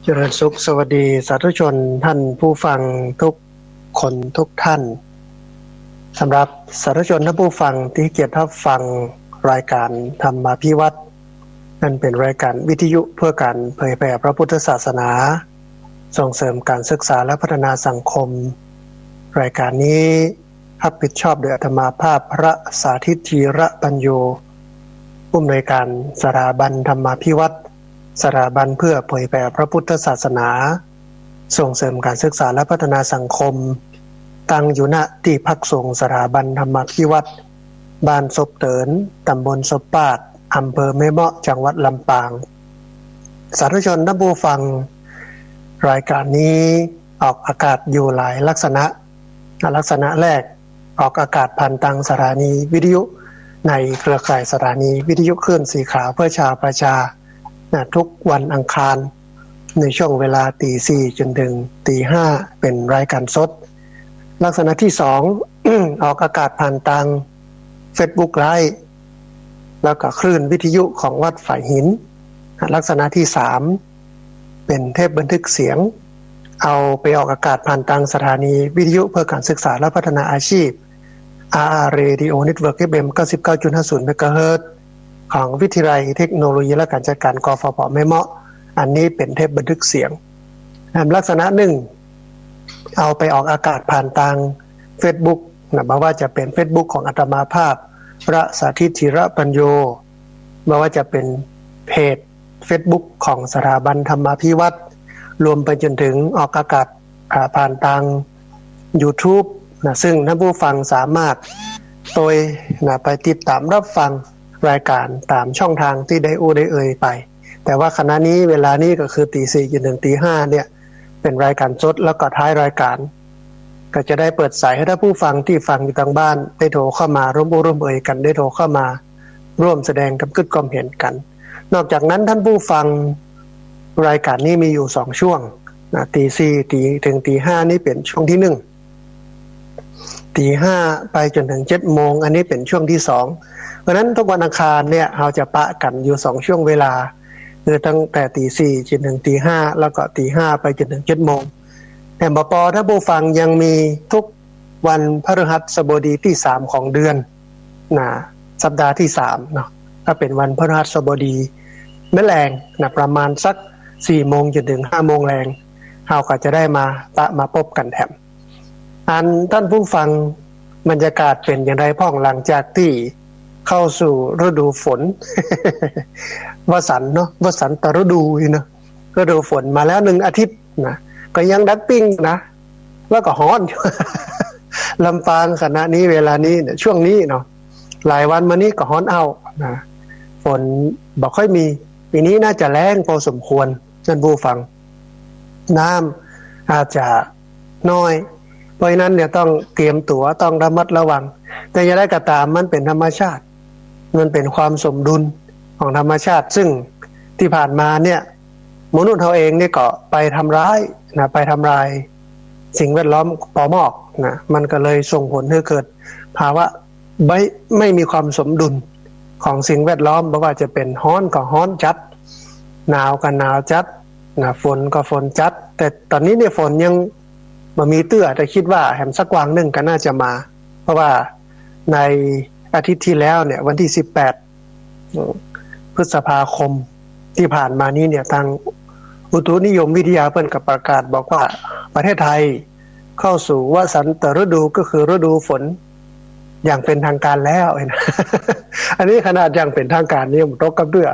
เจริญสุขสวัสดีสาธุชนท่านผู้ฟังทุกคนทุกท่านสำหรับสาธุชนท่านผู้ฟังที่เกียรติรับฟังรายการธรรมาภิวัตน์นั่นเป็นรายการวิทยุเพื่อการเผยแผ่พระพุทธศาสนาส่งเสริมการศึกษาและพัฒนาสังคมรายการนี้รับผิดชอบโดยอาตมาภาพพระสาธิตธีระปัญโยผู้อำนวยการสถาบันธรรมาภิวัตน์สถาบันเพื่อเผยแผ่พระพุทธศาสนาส่งเสริมการศึกษาและพัฒนาสังคมตั้งอยู่ณที่พักสงฆ์สถาบันธรรมาภิวัตน์บ้านศพเตินตำบลศพปาดอำเภอแม่เมาะจังหวัดลำปางสาธุชนท่านผู้ฟังรายการนี้ออกอากาศอยู่หลายลักษณะแรกออกอากาศผ่านทางสถานีวิทยุในเครือข่ายสถานีวิทยุคลื่นสีขาวเพื่อชาวประชาทุกวันอังคารในช่วงเวลาตี 4จนถึงตี 5เป็นรายการสดลักษณะที่2 ออกอากาศผ่านทาง Facebook Live แล้วก็คลื่นวิทยุของวัดฝ่ายหินลักษณะที่3เป็นเทปบันทึกเสียงเอาไปออกอากาศผ่านทางสถานีวิทยุเพื่อการศึกษาและพัฒนาอาชีพ RR Radio Network FM 99.50 MHz ของวิทยาลัยเทคโนโลยีและการจัดการกฟผ.แม่เมาะอันนี้เป็นเทปบันทึกเสียงลักษณะหนึ่งเอาไปออกอากาศผ่านทาง Facebook ไม่ว่าจะเป็น Facebook ของอาตมาภาพพระสาธิตธีระปัญโยไม่ว่าจะเป็นเพจ Facebook ของสถาบันธรรมาภิวัตน์รวมไปจนถึงออกอากาศผ่านทาง YouTube ซึ่งท่านผู้ฟังสามารถโดยไปติดตามรับฟังรายการตามช่องทางที่ได้เอ่ยไปแต่ว่าขณะนี้เวลานี้ก็คือตี 4จนถึงตี 5เนี่ยเป็นรายการสดแล้วก็ท้ายรายการก็จะได้เปิดสายให้ท่านผู้ฟังที่ฟังอยู่ทางบ้านได้โทรเข้ามาร่วมเอ่ยกันได้โทรเข้ามาร่วมแสดงความเห็นกันนอกจากนั้นท่านผู้ฟังรายการนี้มีอยู่2ช่วงตี 4ถึงตี 5นี่เป็นช่วงที่1ตี 5ไปจนถึง 7 โมงอันนี้เป็นช่วงที่2เพราะนั้นทุกวันอังคารเนี่ยเราจะปะกันอยู่2ช่วงเวลาคือตั้งแต่ตี 4จนถึงตี 5แล้วก็ตี 5ไปจนถึง 7 โมงแต่บป.ถ้าผู้ฟังยังมีทุกวันพฤหัสบดีที่3ของเดือนสัปดาห์ที่3เนาะถ้าเป็นวันพฤหัสบดีแม่แรงประมาณสัก 4 โมงจนถึง 5 โมงแรงเราก็จะได้มาพบกันแถมท่านผู้ฟังบรรยากาศเป็นอย่างไรพ่องหลังจากที่เข้าสู่ฤดูฝน วสันต์เนาะวสันตฤดูเนาะฤดูฝนมาแล้ว1อาทิตย์นะก็ยังดักปิ้งนะแล้วก็ฮ้อน ลำปางขณะนี้เวลานี้เนี่ยช่วงนี้เนาะหลายวันมานี้ก็ฮ้อนเอานะฝนบ่ค่อยมีปีนี้น่าจะแล้งพอสมควรท่านผู้ฟังน้ำอาจจะน้อยเพราะฉะนั้นเนี่ยต้องเตรียมตัวต้องระมัดระวังแต่อย่างไรก็ตามมันเป็นธรรมชาติมันเป็นความสมดุลของธรรมชาติซึ่งที่ผ่านมาเนี่ยมนุษย์เราเองเนี่ยก็ไปทำร้ายสิ่งแวดล้อมป่อหมอกนะมันก็เลยส่งผลให้เกิดภาวะไม่มีความสมดุลของสิ่งแวดล้อมไม่ว่าจะเป็นร้อนก็ร้อนจัดหนาวก็หนาวจัดฝนก็ฝนจัดแต่ตอนนี้เนี่ยฝนยังมามีเตื้อแต่คิดว่าแหมสักวันหนึ่งก็น่าจะมาเพราะว่าในอาทิตย์ที่แล้วเนี่ยวันที่18พฤษภาคมที่ผ่านมานี้เนี่ยทางอุตุนิยมวิทยาเพิ่นก็ประกาศบอกว่าประเทศไทยเข้าสู่วสันตฤดูก็คือฤดูฝนอย่างเป็นทางการแล้ว อันนี้ขนาดยังเป็นทางการนี่ตกกับเตื้อ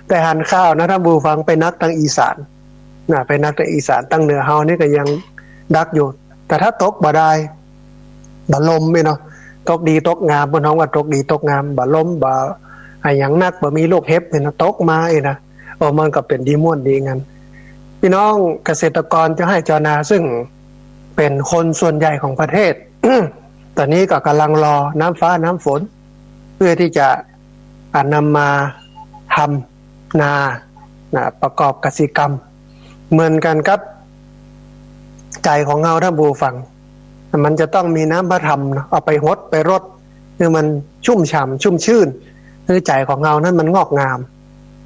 แต่หันข้าวนะท่านผู้ฟังไปนักทางอีสานไปนักทางอีสานตั้งเหนือเฮานี่ก็ยังดักอยู่แต่ถ้าตกบ่ได้บ่ลมเนาะตกดีตกงามเพิ่นฮ้องว่าตกดีตกงามบ่ลมบ่หยังนักบ่มีโรคเห็บนะตกมานะมันก็เป็นดีม่วนดีงั้นพี่น้องเกษตรกรจะให้จนาซึ่งเป็นคนส่วนใหญ่ของประเทศ ตอนนี้ก็กำลังรอน้ำฟ้าน้ำฝนเพื่อที่จะนำมาทำนาประกอบกสิกรรมเหมือนกันครับใจของเราท่านผู้ฟังมันจะต้องมีน้ำพระธรรมเอาไปไปรดคือมันชุ่มฉ่ำชุ่มชื่นคือใจของเรานั้นมันงอกงาม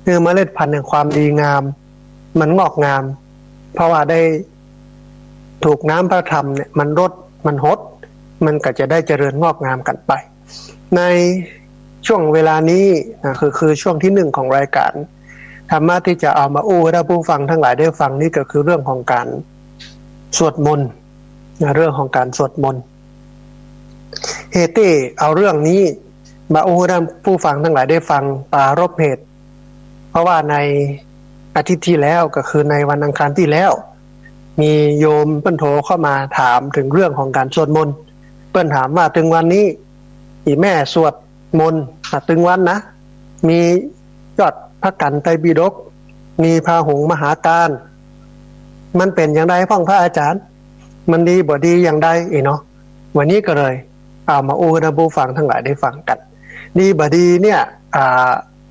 คือเมล็ดพันธุ์แห่งความดีงามมันงอกงาม เพราะว่าได้ถูกน้ำพระธรรมเนี่ยมันรดมันหดมันก็จะได้เจริญงอกงามกันไปในช่วงเวลานี้นะคือช่วงที่หนึ่งของรายการธรรมะที่จะเอามาอู้ให้ท่านผู้ฟังทั้งหลายได้ฟังนี่ก็คือเรื่องของการสวดมนต์เรื่องของการสวดมนต์เหตุที่เอาเรื่องนี้มาอู้ให้ท่านผู้ฟังทั้งหลายได้ฟังปรารภเหตุเพราะว่าในอาทิตย์ที่แล้วก็คือในวันอังคารที่แล้วมีโยมเปิ้นโทรเข้ามาถามถึงเรื่องของการสวดมนต์เปิ้นถามว่าถึงวันนี้อีแม่สวดมนต์ถึงวันนะมียอดพระกันไตรปิฎกมีพาหุงมหาการมันเป็นอย่างไรพ่องพระอาจารย์มันดีบ่ดีอย่างใดเนาะวันนี้ก็เลยเอามาอู้ให้ท่านผู้ฟังทั้งหลายได้ฟังกันดีบ่ดีเนี่ย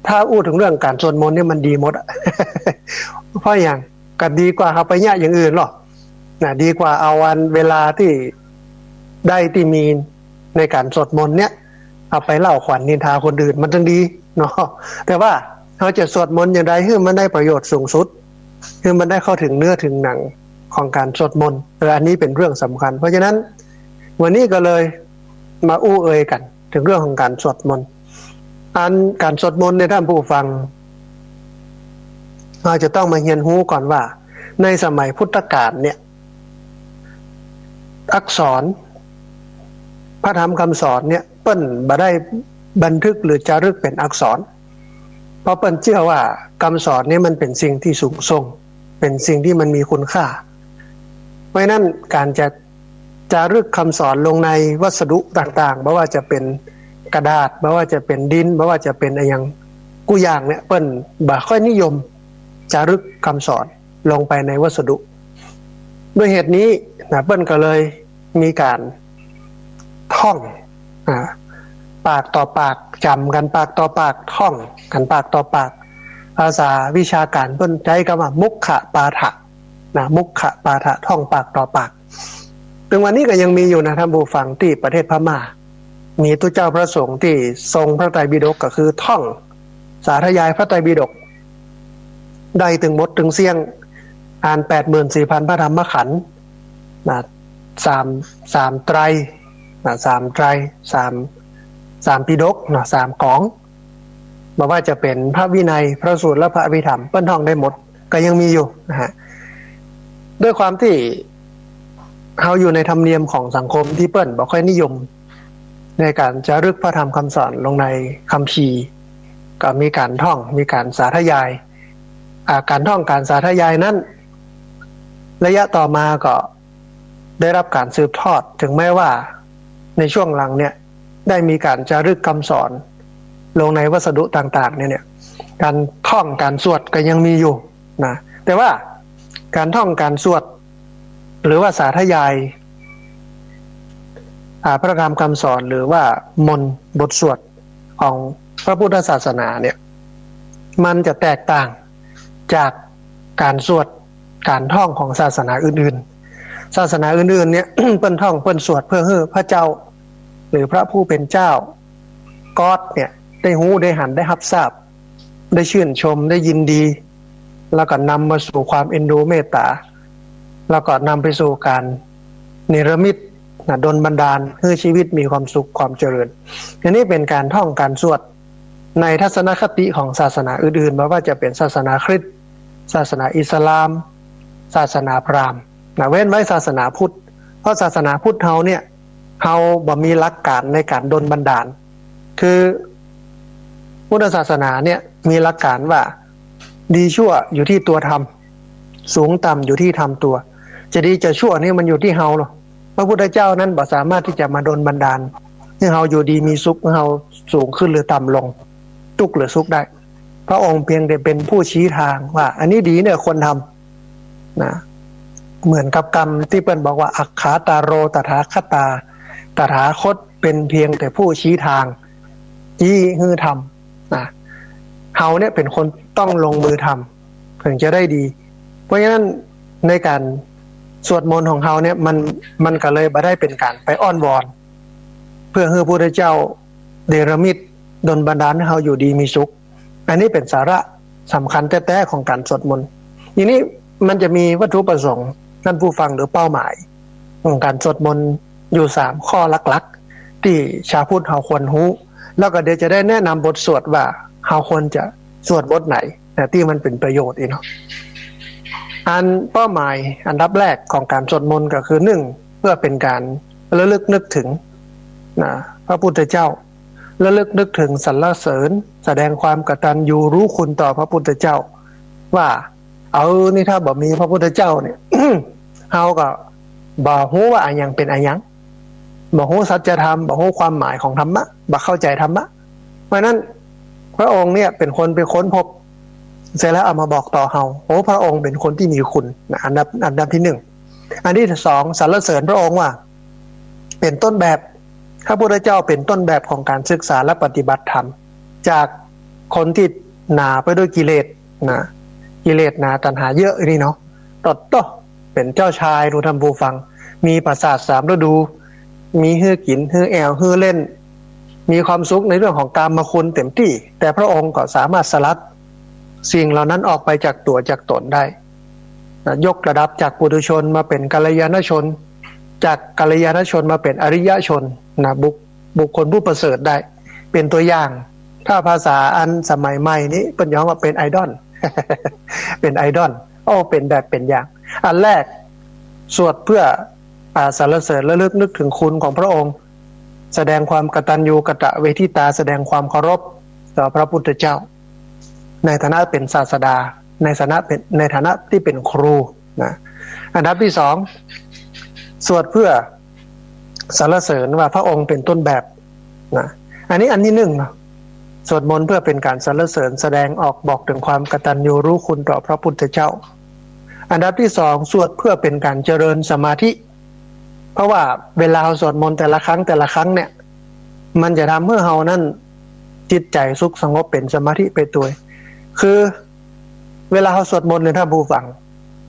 ถ้าอู้ถึงเรื่องการสวดมนต์เนี่ยมันดีหมด เพราะอย่างก็ดีกว่าเอาไปแยกอย่างอื่นหรอกนะดีกว่าเอาวันเวลาที่ได้ที่มีในการสวดมนต์เนี่ยเอาไปเล่าขวัญนินทาคนอื่นมันจึงดีเนาะแต่ว่าเราจะสวดมนต์อย่างไรให้มันได้ประโยชน์สูงสุดคือมันได้เข้าถึงเนื้อถึงหนังของการสวดมนต์อันนี้เป็นเรื่องสำคัญเพราะฉะนั้นวันนี้ก็เลยมาอู้เอ่ยกันถึงเรื่องของการสวดมนต์การสวดมนต์ในท่านผู้ฟังเราจะต้องมาเรียนรู้ก่อนว่าในสมัยพุทธกาลเนี่ยอักษรพระธรรมคำสอนเนี่ยเปิ้นบ่ได้บันทึกหรือจารึกเป็นอักษรเพราะเปิ้นเชื่อว่าคำสอนนี้มันเป็นสิ่งที่สูงส่งเป็นสิ่งที่มันมีคุณค่าเพราะนั้นการจะจารึกคำสอนลงในวัสดุต่างๆไม่ว่าจะเป็นกระดาษไม่ว่าจะเป็นดินไม่ว่าจะเป็นอะไรอย่างกู้อย่างเนี่ยเปิ้นบ่ค่อยนิยมจารึกคำสอนลงไปในวัสดุด้วยเหตุนี้นะเปิ้นก็เลยมีการท่องปากต่อปากจำกันปากต่อปากท่องกันปากต่อปากภาษาวิชาการเปิ้นใช้คำว่ามุขะปาฐะนะมุขะปาฐะท่องปากต่อปากถึงวันนี้ก็ยังมีอยู่นะท่านผู้ฟังที่ประเทศพม่ามีตัวเจ้าพระสงฆ์ที่ทรงพระไตรปิฎกก็คือท่องสาธยายพระไตรปิฎกได้ถึงหมดถึงเสียงอ่าน 84,000 พระธรรมขันธ์นะ3ไตรนะ3ไตร3ปิฎกนะ3กองบอกว่าจะเป็นพระวินัยพระสูตรและพระอภิธรรมเปิ้นท่องได้หมดก็ยังมีอยู่นะฮะด้วยความที่เฮาอยู่ในธรรมเนียมของสังคมที่เปิ้นบ่ค่อยนิยมในการจารึกพระธรรมคำสอนลงในคัมภีร์ก็มีการท่องมีการสาธยายการท่องการสาธยายนั้นระยะต่อมาก็ได้รับการสืบทอดถึงแม้ว่าในช่วงหลังเนี่ยได้มีการจารึกคำสอนลงในวัสดุต่างๆเนี่ยการท่องการสวดก็ยังมีอยู่นะแต่ว่าการท่องการสวดหรือว่าสาธยายพระธรรมคำสอนหรือว่ามนต์บทสวดของพระพุทธศาสนาเนี่ยมันจะแตกต่างจากการสวดการท่องของศาสนาอื่นๆศาสนาอื่นๆเนี่ย เปิ้นท่องเปิ้นสวดเพื่อให้พระเจ้าหรือพระผู้เป็นเจ้าก๊อดเนี่ยได้ฮู้ได้หันได้รับทราบได้ชื่นชมได้ยินดีแล้วก็นำมาสู่ความเอ็นดูเมตตาแล้วก็นำไปสู่การเนรมิตดลบันดาลให้ชีวิตมีความสุขความเจริญอันนี้เป็นการท่องการสวดในทัศนคติของศาสนาอื่นๆไม่ว่าจะเป็นศาสนาคริสต์ศาสนาอิสลามศาสนาพราหมณ์เว้นไว้ศาสนาพุทธเพราะศาสนาพุทธเฮาเนี่ยเฮาบ่มีหลักการในการดลบันดาลคือพุทธศาสนาเนี่ยมีหลักการว่าดีชั่วอยู่ที่ตัวทำสูงต่ำอยู่ที่ทำตัวจะดีจะชั่วนี่มันอยู่ที่เฮาเนาะพระพุทธเจ้านั้นบ่สามารถที่จะมาดลบันดาลให้เฮาอยู่ดีมีสุขให้เฮาสูงขึ้นหรือต่ำลงทุกข์หรือสุขได้พระองค์เพียงแต่เป็นผู้ชี้ทางว่าอันนี้ดีเนี่ยควรทำนะเหมือนกับกรรมที่เปิ้นบอกว่าอัคขาตาโรตถาคตาตถาคตเป็นเพียงแต่ผู้ชี้ทางชี้ให้ทำนะเฮาเนี่ยเป็นคนต้องลงมือทำถึงจะได้ดีเพราะฉะนั้นในการสวดมนต์ของเฮาเนี่ยมันก็เลยบ่ได้เป็นการไปอ้อนวอนเพื่อให้พระพุทธเจ้าเดรมิตดลบันดาลให้เฮาอยู่ดีมีสุขอันนี้เป็นสาระสำคัญแท้ๆของการสวดมนต์ทีนี้ มันจะมีวัตถุประสงค์ท่านผู้ฟังหรือเป้าหมายของการสวดมนต์อยู่3ข้อหลักๆที่ชาวพุทธเราควรรู้แล้วก็เดี๋ยวจะได้แนะนำบทสวดว่าเราควรจะสวดบทไหนที่มันเป็นประโยชน์เนาะอันเป้าหมายอันดับแรกของการสวดมนต์ก็คือ1เพื่อเป็นการระลึกนึกถึงพระพุทธเจ้าระลึกนึกถึงสรรเสริญแสดงความกตัญญูรู้คุณต่อพระพุทธเจ้าว่านี่ถ้าบ่มีพระพุทธเจ้าเนี่ย เฮาก็บ่ฮู้ว่าอันยังเป็นอันยังบ่ฮู้สัจธรรมบ่ฮู้ความหมายของธรรมะบ่เข้าใจธรรมะเพราะนั้นพระองค์เนี่ยเป็นคนไปค้นพบเสร็จแล้วเอามาบอกต่อเฮาพระองค์เป็นคนที่มีคุณอันดับที่1อันที่2สรรเสริญพระองค์ว่าเป็นต้นแบบพระพุทธเจ้าเป็นต้นแบบของการศึกษาและปฏิบัติธรรมจากคนที่หนาไปด้วยกิเลสกิเลสตัณหาเยอะนี่เนาะต่อเป็นเจ้าชายดูทำผู้ฟังมีปราสาท3ฤดูมีฮื้อกินฮื้อแอวฮื้อเล่นมีความสุขในเรื่องของกามคุณเต็มที่แต่พระองค์ก็สามารถสลัดสิ่งเหล่านั้นออกไปจากตัวจากตนได้ยกระดับจากปุถุชนมาเป็นกัลยาณชนจากกัลยาณชนมาเป็นอริยชนบุคคลผู้ประเสริฐได้เป็นตัวอย่างถ้าภาษาอันสมัยใหม่นี้เป็นย้อมว่าเป็นไอดอล เป็นไอดอลเป็นแบบเป็นอย่างอันแรกสวดเพื่อสรรเสริญและลึกนึกถึงคุณของพระองค์แสดงความกตัญญูกตเวทิตาแสดงความเคารพต่อพระพุทธเจ้าในฐานะเป็นศาสดาในฐานะที่เป็นครูอันดับที่2สวดเพื่อสรรเสริญว่าพระองค์เป็นต้นแบบอันนี้อันที่1เนาะสวดมนต์เพื่อเป็นการสรรเสริญแสดงออกบอกถึงความกตัญญูรู้คุณต่อพระพุทธเจ้าอันดับที่2สวดเพื่อเป็นการเจริญสมาธิเพราะว่าเวลาเราสวดมนต์แต่ละครั้งเนี่ยมันจะทำให้เรานั้นจิตใจสุขสงบเป็นสมาธิไปตัวคือเวลาเราสวดมนต์เนี่ยถ้าผู้ฟัง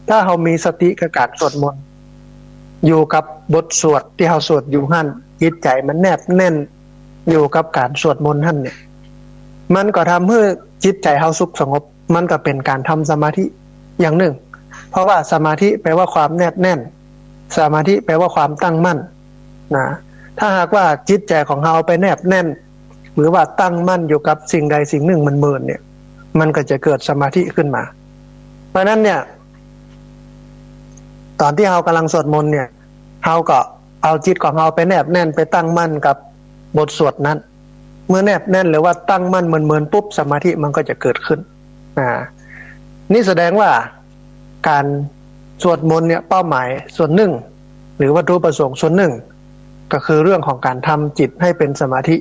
ถ้าเรามีสติกับการสวดมนต์อยู่กับบทสวดที่เราสวดอยู่หั่นจิตใจมันแนบแน่นอยู่กับการสวดมนต์หั่นเนี่ยมันก็ทำให้จิตใจเราสุขสงบมันก็เป็นการทำสมาธิอย่างหนึ่งเพราะว่าสมาธิแปลว่าความแนบแน่นสมาธิแปลว่าความตั้งมั่นถ้าหากว่าจิตใจของเราไปแนบแน่นหรือว่าตั้งมั่นอยู่กับสิ่งใดสิ่งหนึ่งมันเมินเนี่ยมันก็จะเกิดสมาธิขึ้นมาเพราะนั้นเนี่ยตอนที่เรากำลังสวดมนต์เนี่ยเราก็เอาจิตของเราไปแนบแน่นไปตั้งมั่นกับบทสวดนั้นเมื่อแนบแน่นหรือว่าตั้งมั่นเมินปุ๊บสมาธิมันก็จะเกิดขึ้นนี่แสดงว่าการสวดมนต์เนี่ยเป้าหมายส่วนหนึ่งหรือวัตถุประสงค์ส่วนหนึ่งก็คือเรื่องของการทำจิตให้เป็นสมาธิ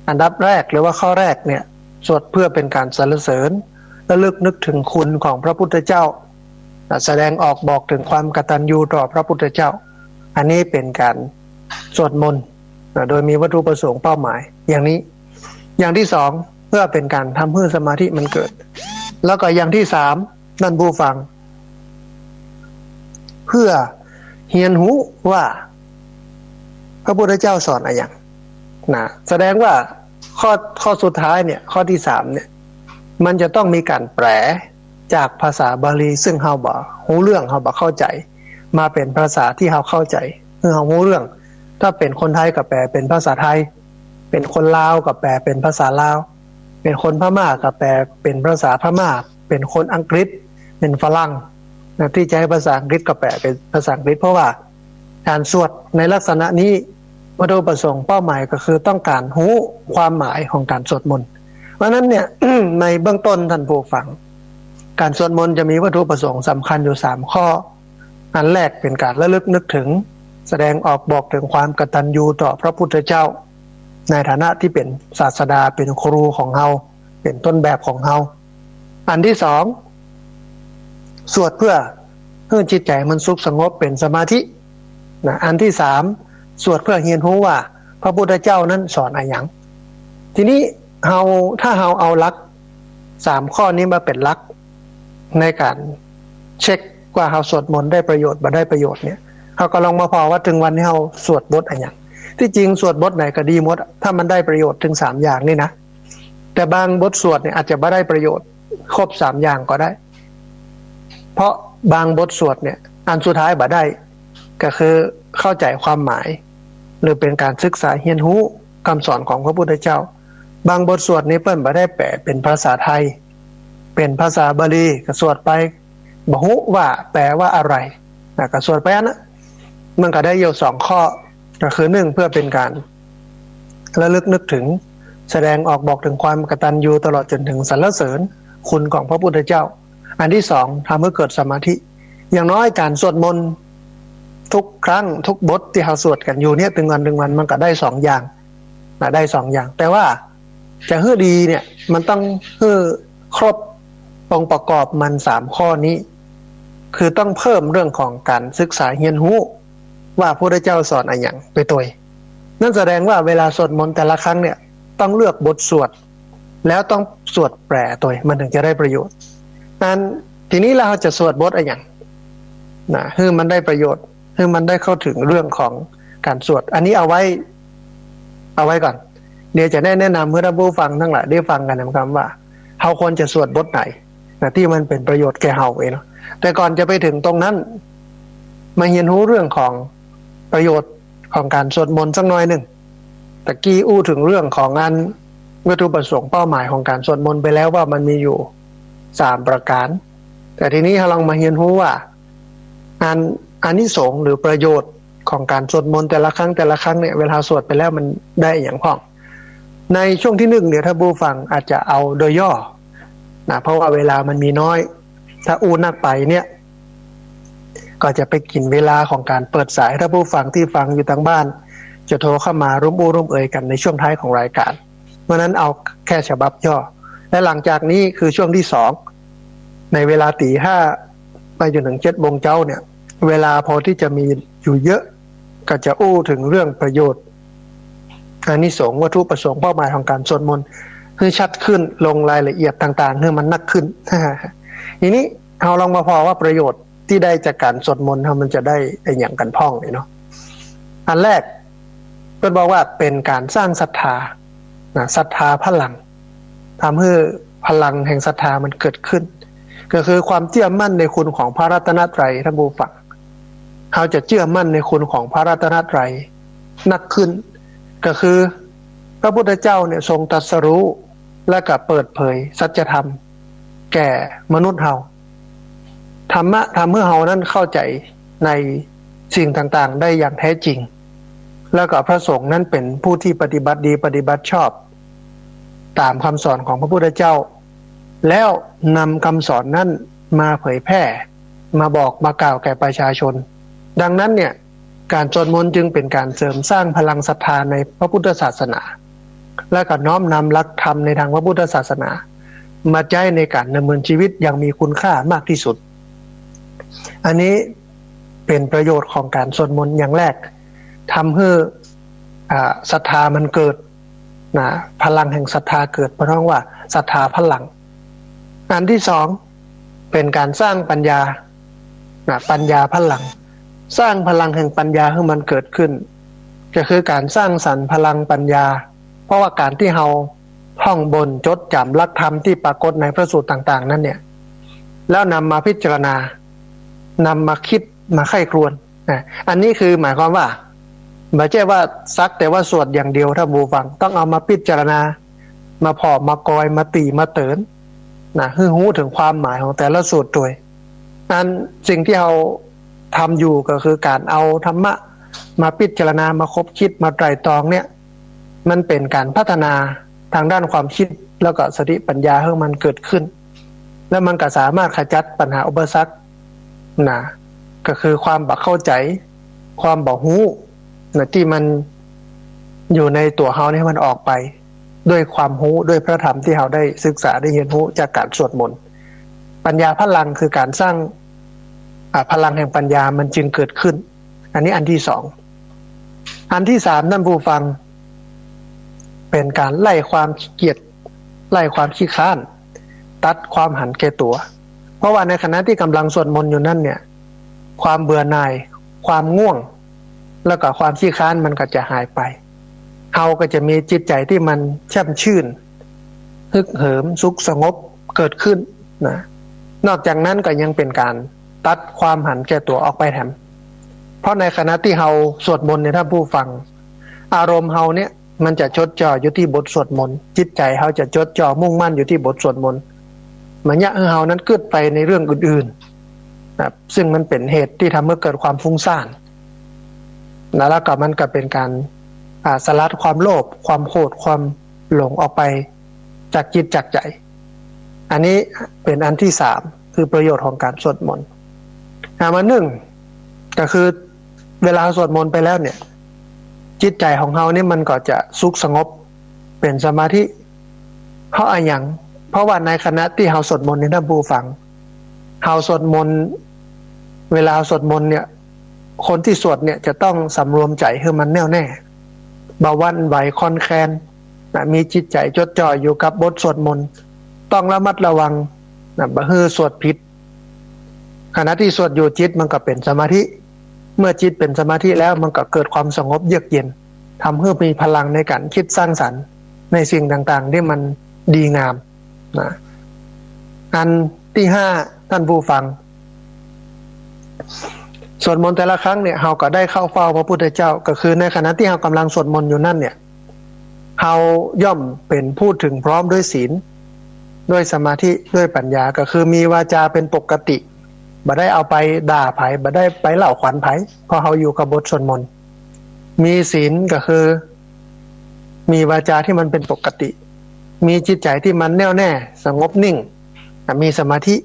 อันดับแรกหรือว่าข้อแรกเนี่ยสวดเพื่อเป็นการสรรเสริญและลึกนึกถึงคุณของพระพุทธเจ้าแสดงออกบอกถึงความกตัญญูต่อพระพุทธเจ้าอันนี้เป็นการสวดมนต์โดยมีวัตถุประสงค์เป้าหมายอย่างนี้อย่างที่2เพื่อเป็นการทำให้สมาธิมันเกิดแล้วก็อย่างที่3นั่นผู้ฟังเพื่อเรียนรู้ว่าพระพุทธเจ้าสอนอะไรอย่างแสดงว่าข้อสุดท้ายเนี่ยข้อที่3เนี่ยมันจะต้องมีการแปลจากภาษาบาลีซึ่งเฮาบ่รู้เรื่องเฮาบ่เข้าใจมาเป็นภาษาที่เฮาเข้าใจคือเฮารู้เรื่องถ้าเป็นคนไทยก็แปลเป็นภาษาไทยเป็นคนลาวก็แปลเป็นภาษาลาวเป็นคนพม่าก็แปลเป็นภาษาพม่าเป็นคนอังกฤษเป็นฝรั่งที่ใช้ภาษาอังกฤษก็แปลเป็นภาษาอังกฤษเพราะว่าการสวดในลักษณะนี้วัตถุประสงค์เป้าหมายก็คือต้องการรู้ความหมายของการสวดมนต์เพราะนั้นเนี่ย ในเบื้องต้นท่านผู้ฟังการสวดมนต์จะมีวัตถุประสงค์สำคัญอยู่3ข้ออันแรกเป็นการระลึกนึกถึงแสดงออกบอกถึงความกตัญญูต่อพระพุทธเจ้าในฐานะที่เป็นศาสดาเป็นครูของเฮาเป็นต้นแบบของเฮาอันที่2สวดเพื่อให้จิตใจมันสุขสงบเป็นสมาธิอันที่3สวดเพื่อเรียนรู้ว่าพระพุทธเจ้านั้นสอนอะไรอย่างทีนี้ถ้าเฮาเอาหลัก3ข้อนี้มาเป็นหลักในการเช็คว่าเฮาสวดมนต์ได้ประโยชน์บ่ได้ประโยชน์เนี่ยเฮาก็ลองมาพอว่าถึงวันที่เฮาสวดบทอะไรอย่างที่จริงสวดบทไหนก็ดีหมดถ้ามันได้ประโยชน์ถึง3อย่างนี่นะแต่บางบทสวดเนี่ยอาจจะบ่ได้ประโยชน์ครบ3อย่างก็ได้เพราะ บางบทสวดเนี่ยอันสุดท้ายบ่ได้ก็คือเข้าใจความหมายหรือเป็นการศึกษาเรียนรู้คำสอนของพระพุทธเจ้าบางบทสวดนี้เปิ้นบ่ได้แปลเป็นภาษาไทยเป็นภาษาบาลีก็สวดไปบ่ฮู้ว่าแปลว่าอะไรก็สวดไปนะมันก็ได้อยู่2ข้อก็คือ1เพื่อเป็นการระลึกนึกถึงแสดงออกบอกถึงความกตัญญูตลอดจนถึงสรรเสริญคุณของพระพุทธเจ้าอันที่2ทำให้เกิดสมาธิอย่างน้อยการสวดมนต์ทุกครั้งทุกบทที่เราสวดกันอยู่เนี่ยถึงวันมันก็ได้2อย่างได้2อย่างแต่ว่าจะให้ดีเนี่ยมันต้องให้ครบองค์ประกอบมัน3ข้อนี้คือต้องเพิ่มเรื่องของการศึกษาเรียนรู้ว่าพระพุทธเจ้าสอนอะไรอย่างไปตัวนั่นแสดงว่าเวลาสวดมนต์แต่ละครั้งเนี่ยต้องเลือกบทสวดแล้วต้องสวดแปลตัวมันถึงจะได้ประโยชน์นั้นทีนี้เราจะสวดบทอะไรอย่างให้มันได้ประโยชน์ให้มันได้เข้าถึงเรื่องของการสวดอันนี้เอาไว้ก่อนเดี๋ยวจะได้แนะนำเพื่อท่านผู้ฟังทั้งหลายได้ฟังกันนะครับว่าเราควรจะสวดบทไหนที่มันเป็นประโยชน์แก่เราเองแต่ก่อนจะไปถึงตรงนั้นมาเรียนรู้เรื่องของประโยชน์ของการสวดมนต์สักหน่อยหนึ่งตะกี้อู้ถึงเรื่องของงานวัตถุประสงค์เป้าหมายของการสวดมนต์ไปแล้วว่ามันมีอยู่3ประการแต่ทีนี้เราลองมาเรียนรู้ว่าอานิสงส์หรือประโยชน์ของการสวดมนต์แต่ละครั้งเนี่ยเวลาสวดไปแล้วมันได้อย่างพ้องในช่วงที่1เนี่ยถ้าผู้ฟังอาจจะเอาโดยย่อเพราะว่าเวลามันมีน้อยถ้าอู้นักไปเนี่ยก็จะไปกินเวลาของการเปิดสายถ้าผู้ฟังที่ฟังอยู่ทางบ้านจะโทรเข้ามาร่วมอู้ร่วมเอ่ยกันในช่วงท้ายของรายการเพราะนั้นเอาแค่ฉบับย่อและหลังจากนี้คือช่วงที่2ในเวลา 5:00 ไปจนถึง 7:00 นเนี่ยเวลาพอที่จะมีอยู่เยอะก็จะอู้ถึงเรื่องประโยชน์อานิสงส์วัตถุประสงค์เป้าหมายของการสวดมนต์ให้ชัดขึ้นลงรายละเอียดต่างๆให้มันนักขึ้นทีนี้เราลองมาพอว่าประโยชน์ที่ได้จากการสวดมนต์มันจะได้อย่างกันพ้องเลยเนาะอันแรกเพิ่นบอกว่าเป็นการสร้างศรัทธาศรัทธาพลังทำให้พลังแห่งศรัทธามันเกิดขึ้นก็คือความเชื่อมั่นในคุณของพระรัตนตรัยท่านผู้ฟังเขาจะเชื่อมั่นในคุณของพระรัตนตรัยนักขึ้นก็คือพระพุทธเจ้าเนี่ยทรงตรัสรู้และก็เปิดเผยสัจธรรมแก่มนุษย์เฮาธรรมะทำให้เฮานั้นเข้าใจในสิ่งต่างๆได้อย่างแท้จริงแล้วก็พระสงฆ์นั้นเป็นผู้ที่ปฏิบัติดีปฏิบัติชอบตามคำสอนของพระพุทธเจ้าแล้วนำคำสอนนั้นมาเผยแพร่มาบอกมากล่าวแก่ประชาชนดังนั้นเนี่ยการสวดมนต์จึงเป็นการเสริมสร้างพลังศรัทธาในพระพุทธศาสนาและก็น้อมนำหลักธรรมในทางพระพุทธศาสนามาใช้ในการดำเนินชีวิตอย่างมีคุณค่ามากที่สุดอันนี้เป็นประโยชน์ของการสวดมนต์อย่างแรกทำให้ศรัทธามันเกิดพลังแห่งศรัทธาเกิดเพราะว่าศรัทธาพลังอันที่2เป็นการสร้างปัญญาปัญญาพลังสร้างพลังแห่งปัญญาให้มันเกิดขึ้นก็คือการสร้างสรรค์พลังปัญญาเพราะว่าการที่เราท่องบนจดจำหลักธรรมที่ปรากฏในพระสูตรต่างๆนั้นเนี่ยแล้วนำมาพิจารณานำมาคิดมาไข้ครวญอันนี้คือหมายความว่าไม่ใช่ว่าซักแต่ว่าสวดอย่างเดียวถ้าบูฟังต้องเอามาพิจารณามาพอมากอยมาตีมาเตือนให้รู้ถึงความหมายของแต่ละสูตรด้วยนั้นสิ่งที่เราทำอยู่ก็คือการเอาธรรมะมาพิจารณามาคบคิดมาไตร่ตรองเนี่ยมันเป็นการพัฒนาทางด้านความคิดแล้วก็สติปัญญาให้มันเกิดขึ้นแล้วมันก็สามารถขจัดปัญหาอุปสรรคก็คือความบ่เข้าใจความบ่รู้ที่มันอยู่ในตัวเฮานี่มันออกไปด้วยความรู้ด้วยพระธรรมที่เฮาได้ศึกษาได้เรียนรู้จากการสวดมนต์ปัญญาพลังคือการสร้างพลังแห่งปัญญามันจึงเกิดขึ้นอันนี้อันที่2อันที่3ท่านผู้ฟังเป็นการไล่ความขี้เกียจไล่ความขี้ค้านตัดความหันแก่ตัวเพราะว่าในขณะที่กำลังสวดมนต์อยู่นั่นเนี่ยความเบื่อหน่ายความง่วงแล้วก็ความขี้ค้านมันก็จะหายไปเฮาก็จะมีจิตใจที่มันแช่มชื่นฮึกเหิมสุขสงบเกิดขึ้นนอกจากนั้นก็ยังเป็นการ ตัดความหันแก่ตัวออกไปแถมเพราะในขณะที่เราสวดมนต์เนี่ยถ้าผู้ฟังอารมณ์เราเนี่ยมันจะจดจ่ออยู่ที่บทสวดมนต์จิตใจเราจะจดจ่อมุ่งมั่นอยู่ที่บทสวดมนต์มันยะเรานั้นเกิดไปในเรื่องอื่นๆนะซึ่งมันเป็นเหตุที่ทำให้เกิดความฟุ้งซ่านแล้วก็มันก็เป็นการสลัดความโลภความโกรธความหลงออกไปจากจิตจากใจอันนี้เป็นอันที่3คือประโยชน์ของการสวดมนต์มาหนึ่งก็คือเวลาสวดมนต์ไปแล้วเนี่ยจิตใจของเรานี่มันก็จะสุขสงบเป็นสมาธิเพราะอะไรอย่างเพราะว่าในขณะที่เราสวดมนต์ในท่านผู้ฟังเราสวดมนต์เวลาสวดมนต์เนี่ยคนที่สวดเนี่ยจะต้องสำรวมใจให้มันแน่วแน่บ่หวั่นไหวคลอนแคลนมีจิตใจจดจ่ออยู่กับบทสวดมนต์ต้องระมัดระวังบ่ให้สวดผิดขณะที่สวดอยู่จิตมันก็เป็นสมาธิเมื่อจิตเป็นสมาธิแล้วมันก็เกิดความสงบเยือกเย็นทำให้มีพลังในการคิดสร้างสรรค์ในสิ่งต่างๆที่มันดีงามนะอันที่5ท่านผู้ฟังสวดมนต์แต่ละครั้งเนี่ยเราก็ได้เข้าเฝ้าพระพุทธเจ้าก็คือในขณะที่เรากำลังสวดมนต์อยู่นั่นเนี่ยเราย่อมเป็นผู้ถึงพร้อมด้วยศีลด้วยสมาธิด้วยปัญญาก็คือมีวาจาเป็นปกติบ่ได้เอาไปด่าไผบ่ได้ไปเล่าขวัญไผเพราะเราอยู่กับบทสวดมนต์มีศีลก็คือมีวาจาที่มันเป็นปกติมีจิตใจที่มันแน่วแน่สงบนิ่งมีสมาธิ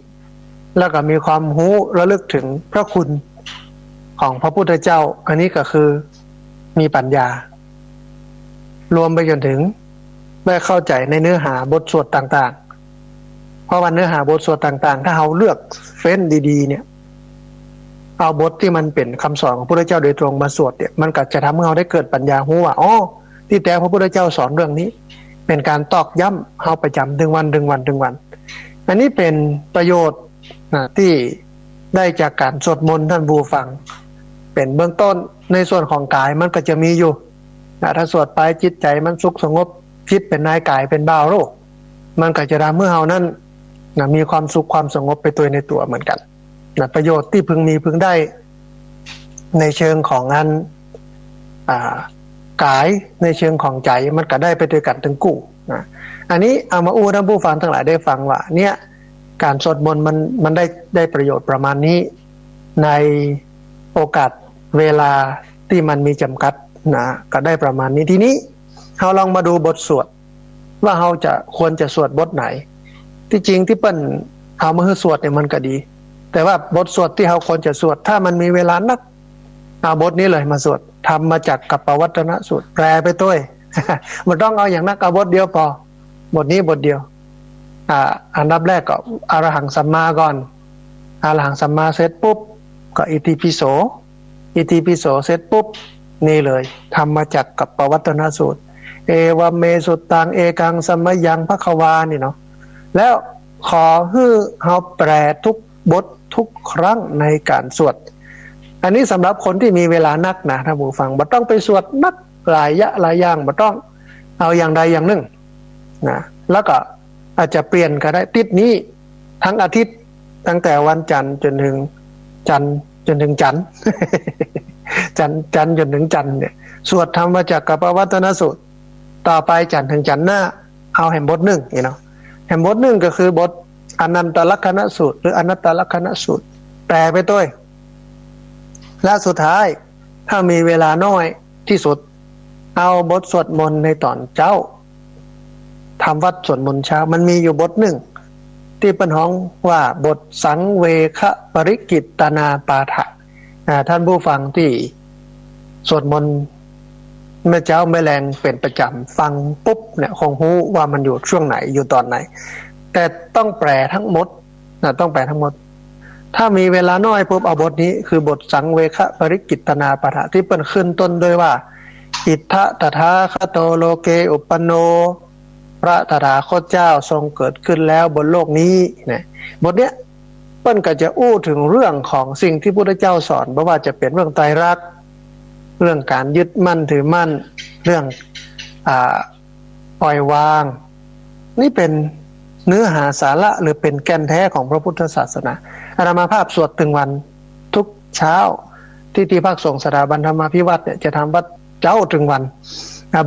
แล้วก็มีความรู้ระลึกถึงพระคุณของพระพุทธเจ้าอันนี้ก็คือมีปัญญารวมไปจนถึงได้เข้าใจในเนื้อหาบทสวดต่างๆเพราะว่าเนื้อหาบทสวดต่างๆถ้าเราเลือกเฟ้นดีๆเนี่ยเอาบทที่มันเป็นคำสอนของพระพุทธเจ้าโดยตรงมาสวดเนี่ยมันก็จะทำให้เราได้เกิดปัญญารู้ว่าอ๋อที่แต่พระพุทธเจ้าสอนเรื่องนี้เป็นการตอกย้ำเราประจำถึงวันอันนี้เป็นประโยชน์ที่ได้จากการสวดมนต์ท่านผู้ฟังเป็นเบื้องต้นในส่วนของกายมันก็จะมีอยู่ถ้าสวดไปจิตใจมันสุขสงบจิตเป็นนายกายเป็นบ่าวโลกมันก็จะทำให้เรานั้นมีความสุขความสงบไปตัวในตัวเหมือนกันประโยชน์ที่พึงมีพึงได้ในเชิงของงานกายในเชิงของใจมันก็ได้ไปด้วยกันทั้งคู่อันนี้เอามาท่านผู้ฟังทั้งหลายได้ฟังว่าเนี่ยการสวดมนต์มันได้ประโยชน์ประมาณนี้ในโอกาสเวลาที่มันมีจำกัดก็ได้ประมาณนี้ทีนี้เราลองมาดูบทสวดว่าเราจะควรจะสวดบทไหนที่จริงที่เปิ้นเอามาให้สวดเนี่ยมันก็ดีแต่ว่าบทสวดที่เราควรจะสวดถ้ามันมีเวลานักเอาบทนี้เลยมาสวดทำมาจากกัปปวัตตนสูตรแปลไปด้วย มันต้องเอาอย่างนักเอาบทเดียวพอบทนี้บทเดียวอันดับแรกก็อรหังสัมมาก่อนอรหังสัมมาเสร็จปุ๊บก็อิติปิโสเสร็จปุ๊บนี่เลยทำมาจากกัปปวัตตนสูตรเอวเมสุตตังเอกังสัมมยังภควานี่เนาะแล้วขอให้เราแปลทุกบททุกครั้งในการสวดอันนี้สำหรับคนที่มีเวลานักนะท่านผู้ฟังบ่ต้องไปสวดนักหลายอย่างบ่ต้องเอาอย่างใดอย่างหนึ่งนะแล้วก็อาจจะเปลี่ยนก็ได้ติดนี้ทั้งอาทิตย์ตั้งแต่วันจันทร์จนถึงจันทร์จนถึงจันทร์ จันทร์จนถึงจันทร์เนี่ยสวดทำมาจากกัปปวัตตนสูตรต่อไปจันทร์ถึงจันทร์หน้าเอาแห่งบทหนึ่งเนาะแห่งบทหนึ่งก็คือบทอนันตลักขณสูตรหรืออนัตตลักขณสูตรแปลไปด้วยและสุดท้ายถ้ามีเวลาน้อยที่สุดเอาบทสวดมนต์ในตอนเช้าทำวัดสวดมนต์เช้ามันมีอยู่บทหนึ่งที่เป็นห้องว่าบทสังเวคปริกิตตนาปาฐะท่านผู้ฟังที่สวดมนต์เมื่อเช้าแม่แรงเป็นประจำฟังปุ๊บเนี่ยคงรู้ว่ามันอยู่ช่วงไหนอยู่ตอนไหนแต่ต้องแปลทั้งหมดต้องแปลทั้งหมดถ้ามีเวลาน้อยปุ๊บเอาบทนี้คือบทสังเวคปริกิตตนาปาฐะที่เป็นขึ้นต้นด้วยว่าอิทธะตถาคโตโลเกอุปปโนพระตถาคตเจ้าทรงเกิดขึ้นแล้วบนโลกนี้เนี่ยบทเนี้ยเปิ้นก็จะอู้ถึงเรื่องของสิ่งที่พระพุทธเจ้าสอนไม่ว่าจะเป็นเรื่องไตรลักษณ์เรื่องการยึดมั่นถือมั่นเรื่องปล่อยวางนี่เป็นเนื้อหาสาระหรือเป็นแก่นแท้ของพระพุทธศาสนา อาตมาภาพสวดถึงวันทุกเช้าที่ภาคส่งสถาบันธรรมาภิวัตน์เนี่ยจะทำวัดเจ้าถึงวัน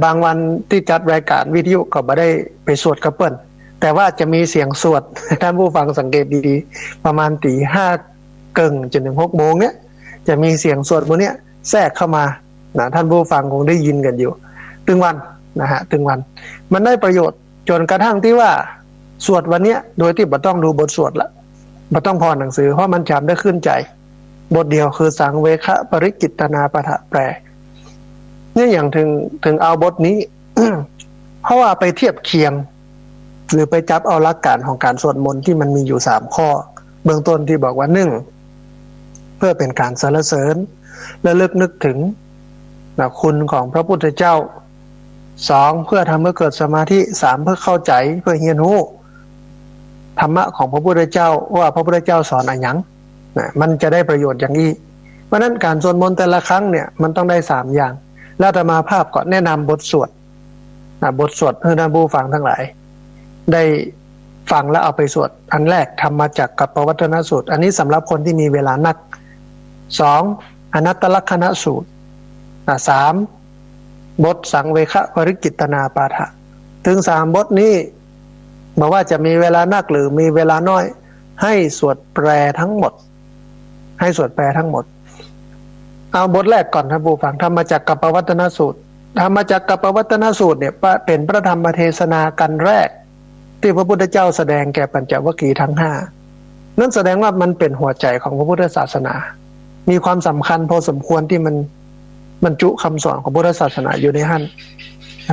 บางวันที่จัดรายการวิทยุก็ไม่ได้ไปสวดกระเปิ้ลแต่ว่าจะมีเสียงสวดท่านผู้ฟังสังเกตดีๆประมาณตี 5 เกิงจนถึง 6 โมงเนี่ยจะมีเสียงสวดพวกนี้แทรกเข้ามานะท่านผู้ฟังคงได้ยินกันอยู่ถึงวันนะฮะถึงวันมันได้ประโยชน์จนกระทั่งที่ว่าสวดวันนี้โดยที่ไม่ต้องดูบทสวดละไม่ต้องพอหนังสือเพราะมันจำได้ขึ้นใจบทเดียวคือสังเวคะปริกิตนาปะทะแปรนี่อย่างถึงเอาบทนี้ เพราะว่าไปเทียบเคียงหรือไปจับเอาหลักการของการสวดมนต์ที่มันมีอยู่3ข้อเบื้องต้นที่บอกว่า1เพื่อเป็นการสรรเสริญและลึกนึกถึงคุณของพระพุทธเจ้า2เพื่อทำให้เกิดสมาธิ3เพื่อเข้าใจเพื่อเรียนรู้ธรรมะของพระพุทธเจ้าว่าพระพุทธเจ้าสอนอะไรอย่างมันจะได้ประโยชน์อย่างนี้เพราะนั้นการสวดมนต์แต่ละครั้งเนี่ยมันต้องได้3อย่างแล้วอาตมาภาพก็แนะนำบทสวดบทสวดให้ท่านผู้ฟังทั้งหลายได้ฟังแล้วเอาไปสวดอันแรกธรรมจักรกับปวัตตนสูตรอันนี้สำหรับคนที่มีเวลานัก2อนัตตลักขณสูตร3บทสังเวคะปริกิตนาปาฐะถึง3บทนี้บอกว่าจะมีเวลานักหรือมีเวลาน้อยให้สวดแปลทั้งหมดให้สวดแปลทั้งหมดเอาบทแรกก่อนท่านผู้ฟังธรรมจักรกับปวัตตนสูตรธรรมจักรกับปวัตตนสูตรเนี่ยเป็นพระธรรมเทศนากันแรกที่พระพุทธเจ้าแสดงแก่ปัญจวัคคีย์ทั้ง5นั่นแสดงว่ามันเป็นหัวใจของพระพุทธศาสนามีความสำคัญพอสมควรที่มันบรรจุคำสอนของพุทธศาสนาอยู่ในหั้น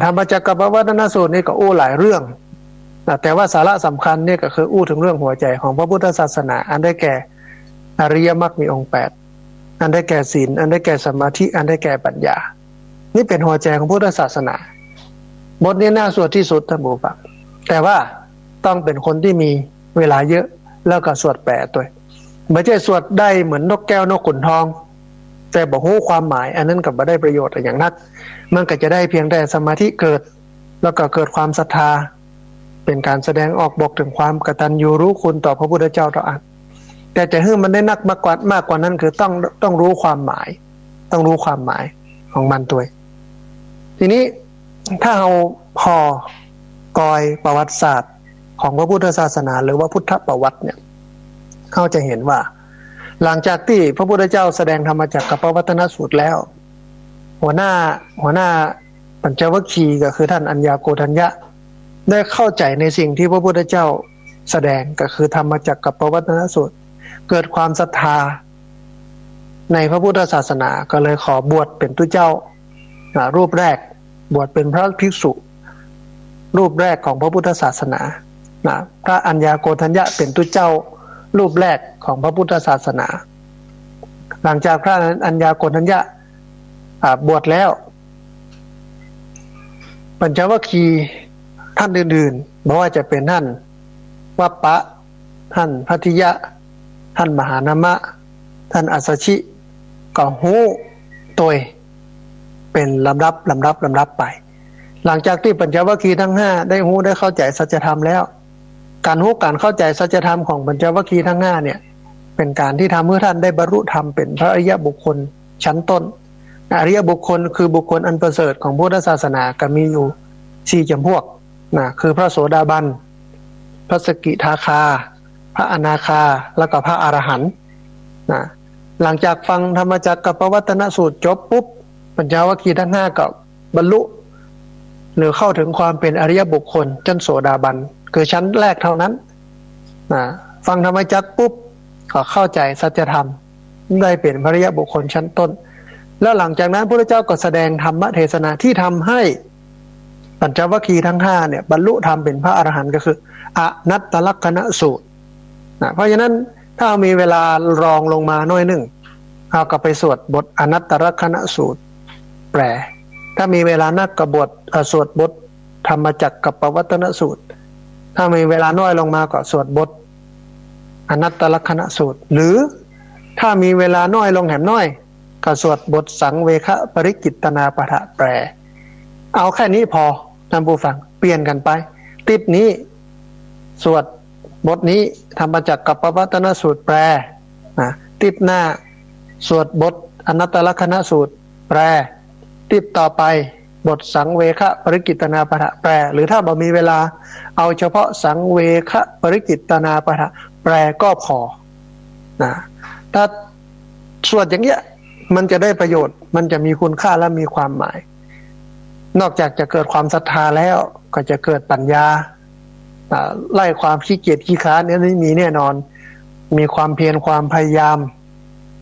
ธรรมจักรกับปวัตตนสูตรนี่ก็อู้หลายเรื่องแต่ว่าสาระสำคัญเนี่ยก็คืออู้ถึงเรื่องหัวใจของพระพุทธศาสนาอันได้แก่อริยมรรคมีองค์8อันได้แก่ศีลอันได้แก่สมาธิอันได้แก่ปัญญานี่เป็นหัวใจของพุทธศาสนาบทนี้น่าสวดที่สุดท่านผู้ฟังแต่ว่าต้องเป็นคนที่มีเวลาเยอะแล้วก็สวดแปลตัวไม่ใช่สวดได้เหมือนนกแก้วนกขุนทองแต่บอกรู้ความหมายอันนั้นก็ไม่ได้ประโยชน์อย่างนักมันก็จะได้เพียงแต่สมาธิเกิดแล้วก็เกิดความศรัทธาเป็นการแสดงออกบอกถึงความกตัญญูรู้คุณต่อพระพุทธเจ้าต่ออันแต่จะให้มันได้นักมากกว่านั้นคือต้องรู้ความหมายต้องรู้ความหมายของมันตัวทีนี้ถ้าเราพอกอยประวัติศาสตร์ของพระพุทธศาสนาหรือว่าพุทธประวัติเนี่ยเขาจะเห็นว่าหลังจากที่พระพุทธเจ้าแสดงธรรมจักรกับปวัตตนสูตรแล้วหัวหน้าปัญจวัคคีย์ก็คือท่านอัญญาโกณทัญญะได้เข้าใจในสิ่งที่พระพุทธเจ้าแสดงก็คือธรรมจักรกับปวัตตนสูตรเกิดความศรัทธาในพระพุทธศาสนาก็เลยขอบวชเป็นตุเจ้ารูปแรกบวชเป็นพระภิกษุรูปแรกของพระพุทธศาสนาพระอัญญาโกณทัญญะเป็นตุเจ้ารูปแรกของพระพุทธศาสนาหลังจากพระอัญญาโกณทัญญะบวชแล้วปัญจวัคคีย์ท่านอื่นๆไม่ว่าจะเป็นท่านวัปปะท่านพัทธิยะท่านมหานามะท่านอัสสชิก็ฮู้ตัวเป็นลำดับไปหลังจากที่ปัญจวัคคีย์ทั้ง5ได้ฮู้ได้เข้าใจสัจธรรมแล้วการฮู้การเข้าใจสัจธรรมของปัญจวัคคีย์ทั้ง5เนี่ยเป็นการที่ทำให้ท่านได้บรรลุธรรมเป็นพระอริยบุคคลชั้นต้นอริยบุคคลคือบุคคลอันประเสริฐของพุทธศาสนาก็มีอยู่4จำพวกคือพระโสดาบันพระสกิทาคาพระอนาคาแล้วก็พระอรหันต์หลังจากฟังธรรมจักรกับปวัตตนสูตรจบปุ๊บปัญจวัคคีย์ทั้ง5ก็บรรลุหรือเข้าถึงความเป็นอริยบุคคลชั้นโสดาบันคือชั้นแรกเท่านั้นฟังธรรมจักรปุ๊บก็เข้าใจสัจธรรมได้เป็นพระอริยบุคคลชั้นต้นแล้วหลังจากนั้นพระพุทธเจ้าก็แสดงธรรมเทศนาที่ทำให้ปัญจวัคคีย์ทั้ง5เนี่ยบรรลุธรรมเป็นพระอรหันต์ก็คืออนัตตลักขณสูตรเพราะฉะนั้นถ้ามีเวลารองลงมาหน่อยหนึ่งเราก็ไปสวดบทอนัตตลักขณสูตรแปลถ้ามีเวลานักก็บทสวดบทธรรมจักรกับปวัตตนสูตรถ้ามีเวลาน้อยลงมาก็สวดบทอนัตตลักขณสูตรหรือถ้ามีเวลาน้อยลงแหมน้อยก็สวดบทสังเวคะปริกิตนาปะทะแปลเอาแค่นี้พอท่านผู้ฟังเปลี่ยนกันไปติดนี้สวดบทนี้ ธรรมจักรกับปวัตตนสูตรแปลนะติดหน้าสวดบทอนัตตลักษณสูตรแปลติดต่อไปบทสังเวคปริกิตนาปะทะแปลหรือถ้าบ่มีเวลาเอาเฉพาะสังเวคปริกิตนาปะทะแปลก็พอนะถ้าสวดอย่างเงี้ยมันจะได้ประโยชน์มันจะมีคุณค่าและมีความหมายนอกจากจะเกิดความศรัทธาแล้วก็จะเกิดปัญญาไล่ความขี้เกียจขี้ค้านเนี่ยไม่มีแน่นอนมีความเพียรความพยายาม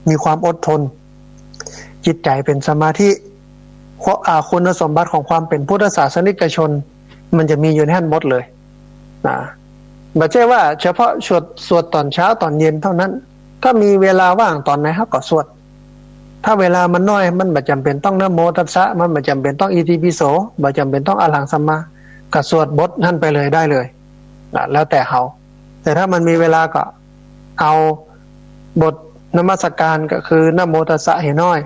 มีความอดทนจิตใจเป็นสมาธิคุณสมบัติของความเป็นพุทธศาสนิกชนมันจะมีอยู่ในท่านหมดเลยไม่ใช่ว่าเฉพาะสวดตอนเช้าตอนเย็นเท่านั้นถ้ามีเวลาว่างตอนไหนเขาก็สวดถ้าเวลามันน้อยมันไม่จำเป็นต้องนะโมตัสสะมันไม่จำเป็นต้องอิติปิโสไม่จำเป็นต้องอะหังสัมมาก็สวดบทนั่นไปเลยได้เลยแล้วแต่เขาแต่ถ้ามันมีเวลาก็เอาบทนมัสการก็คือนะโมตัสสะให้น้อย